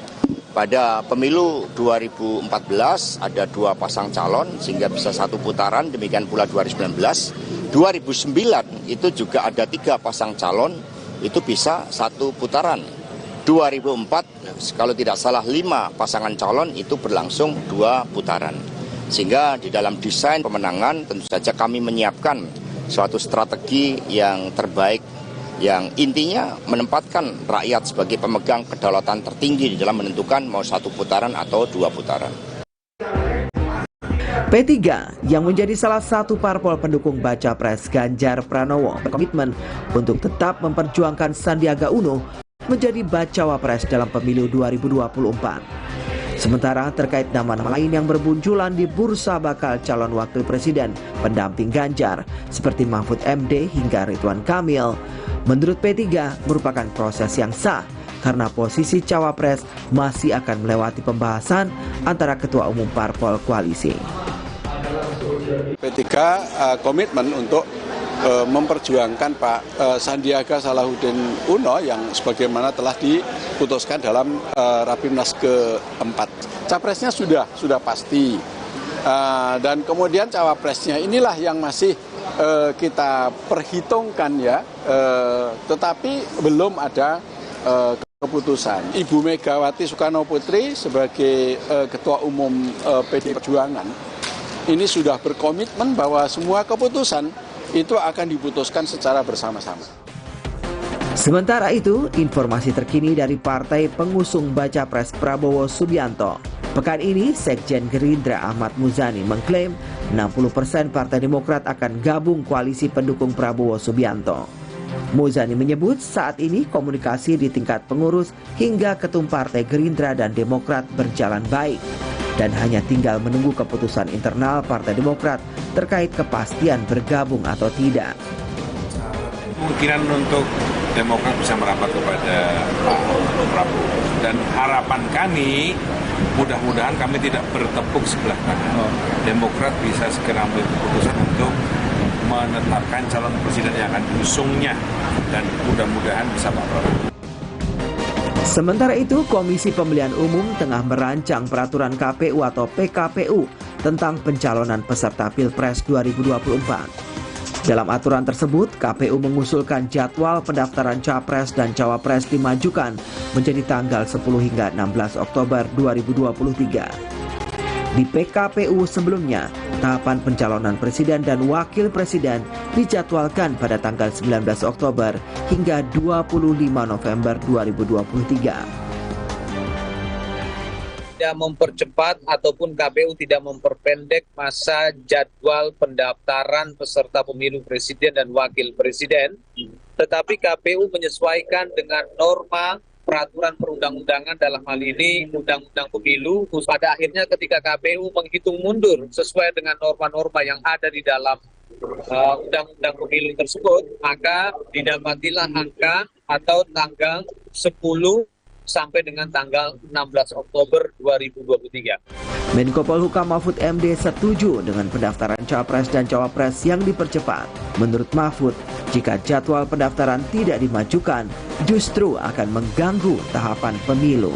[SPEAKER 17] Pada pemilu 2014 ada 2 pasang calon sehingga bisa 1 putaran, demikian pula 2019. 2009 itu juga ada 3 pasang calon, itu bisa 1 putaran. 2004 kalau tidak salah 5 pasangan calon itu berlangsung 2 putaran. Sehingga di dalam desain pemenangan tentu saja kami menyiapkan suatu strategi yang terbaik, yang intinya menempatkan rakyat sebagai pemegang kedaulatan tertinggi di dalam menentukan mau 1 putaran atau 2 putaran.
[SPEAKER 3] P3 yang menjadi salah satu parpol pendukung baca pres Ganjar Pranowo berkomitmen untuk tetap memperjuangkan Sandiaga Uno menjadi bacawa pres dalam pemilu 2024. Sementara terkait nama-nama lain yang berbunculan di bursa bakal calon wakil presiden pendamping Ganjar seperti Mahfud MD hingga Ridwan Kamil, menurut P3 merupakan proses yang sah karena posisi cawapres masih akan melewati pembahasan antara ketua umum parpol koalisi.
[SPEAKER 1] P3 komitmen untuk memperjuangkan Pak Sandiaga Salahuddin Uno yang sebagaimana telah diputuskan dalam Rapimnas ke-4. Capresnya sudah pasti, dan kemudian cawapresnya inilah yang masih kita perhitungkan ya, tetapi belum ada keputusan. Ibu Megawati Soekarno Putri sebagai Ketua Umum PDI Perjuangan ini sudah berkomitmen bahwa semua keputusan itu akan diputuskan secara bersama-sama.
[SPEAKER 3] Sementara itu, informasi terkini dari partai pengusung baca pres Prabowo Subianto. Pekan ini, Sekjen Gerindra Ahmad Muzani mengklaim 60% Partai Demokrat akan gabung koalisi pendukung Prabowo Subianto. Muzani menyebut saat ini komunikasi di tingkat pengurus hingga ketum Partai Gerindra dan Demokrat berjalan baik. Dan hanya tinggal menunggu keputusan internal Partai Demokrat terkait kepastian bergabung atau tidak.
[SPEAKER 19] Kemungkinan untuk Demokrat bisa merapat kepada Pak Prabowo. Dan harapan kami, mudah-mudahan kami tidak bertepuk sebelah kanan. Demokrat bisa segera ambil keputusan untuk menetapkan calon presiden yang akan diusungnya. Dan mudah-mudahan bisa Pak Prabowo.
[SPEAKER 3] Sementara itu, Komisi Pemilihan Umum tengah merancang peraturan KPU atau PKPU tentang pencalonan peserta Pilpres 2024. Dalam aturan tersebut, KPU mengusulkan jadwal pendaftaran Capres dan Cawapres dimajukan menjadi tanggal 10 hingga 16 Oktober 2023. Di PKPU sebelumnya, tahapan pencalonan presiden dan wakil presiden dijadwalkan pada tanggal 19 Oktober hingga 25 November 2023.
[SPEAKER 22] Tidak mempercepat ataupun KPU tidak memperpendek masa jadwal pendaftaran peserta pemilu presiden dan wakil presiden, tetapi KPU menyesuaikan dengan norma peraturan perundang-undangan, dalam hal ini Undang-Undang Pemilu. Pada akhirnya ketika KPU menghitung mundur sesuai dengan norma-norma yang ada di dalam Undang-Undang Pemilu tersebut, maka didapatilah angka atau tanggal 10 sampai dengan tanggal 16 Oktober 2023.
[SPEAKER 3] Menko Polhukam Mahfud MD setuju dengan pendaftaran Capres dan Cawapres yang dipercepat. Menurut Mahfud, jika jadwal pendaftaran tidak dimajukan, justru akan mengganggu tahapan pemilu.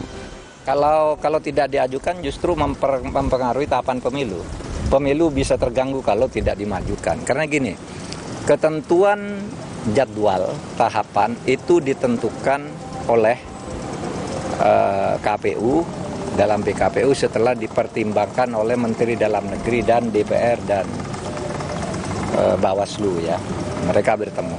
[SPEAKER 23] Kalau tidak diajukan justru mempengaruhi tahapan pemilu. Pemilu bisa terganggu kalau tidak dimajukan. Karena gini, ketentuan jadwal tahapan itu ditentukan oleh KPU dalam PKPU setelah dipertimbangkan oleh Menteri Dalam Negeri dan DPR dan Bawaslu ya. Mereka bertemu.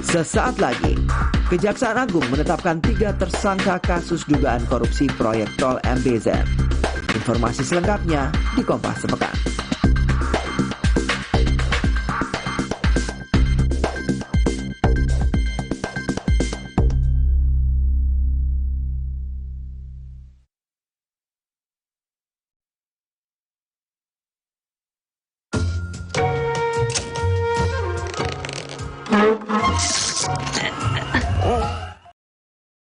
[SPEAKER 3] Sesaat lagi, Kejaksaan Agung menetapkan 3 tersangka kasus dugaan korupsi proyek tol MBZ. Informasi selengkapnya di Kompas Sepekan.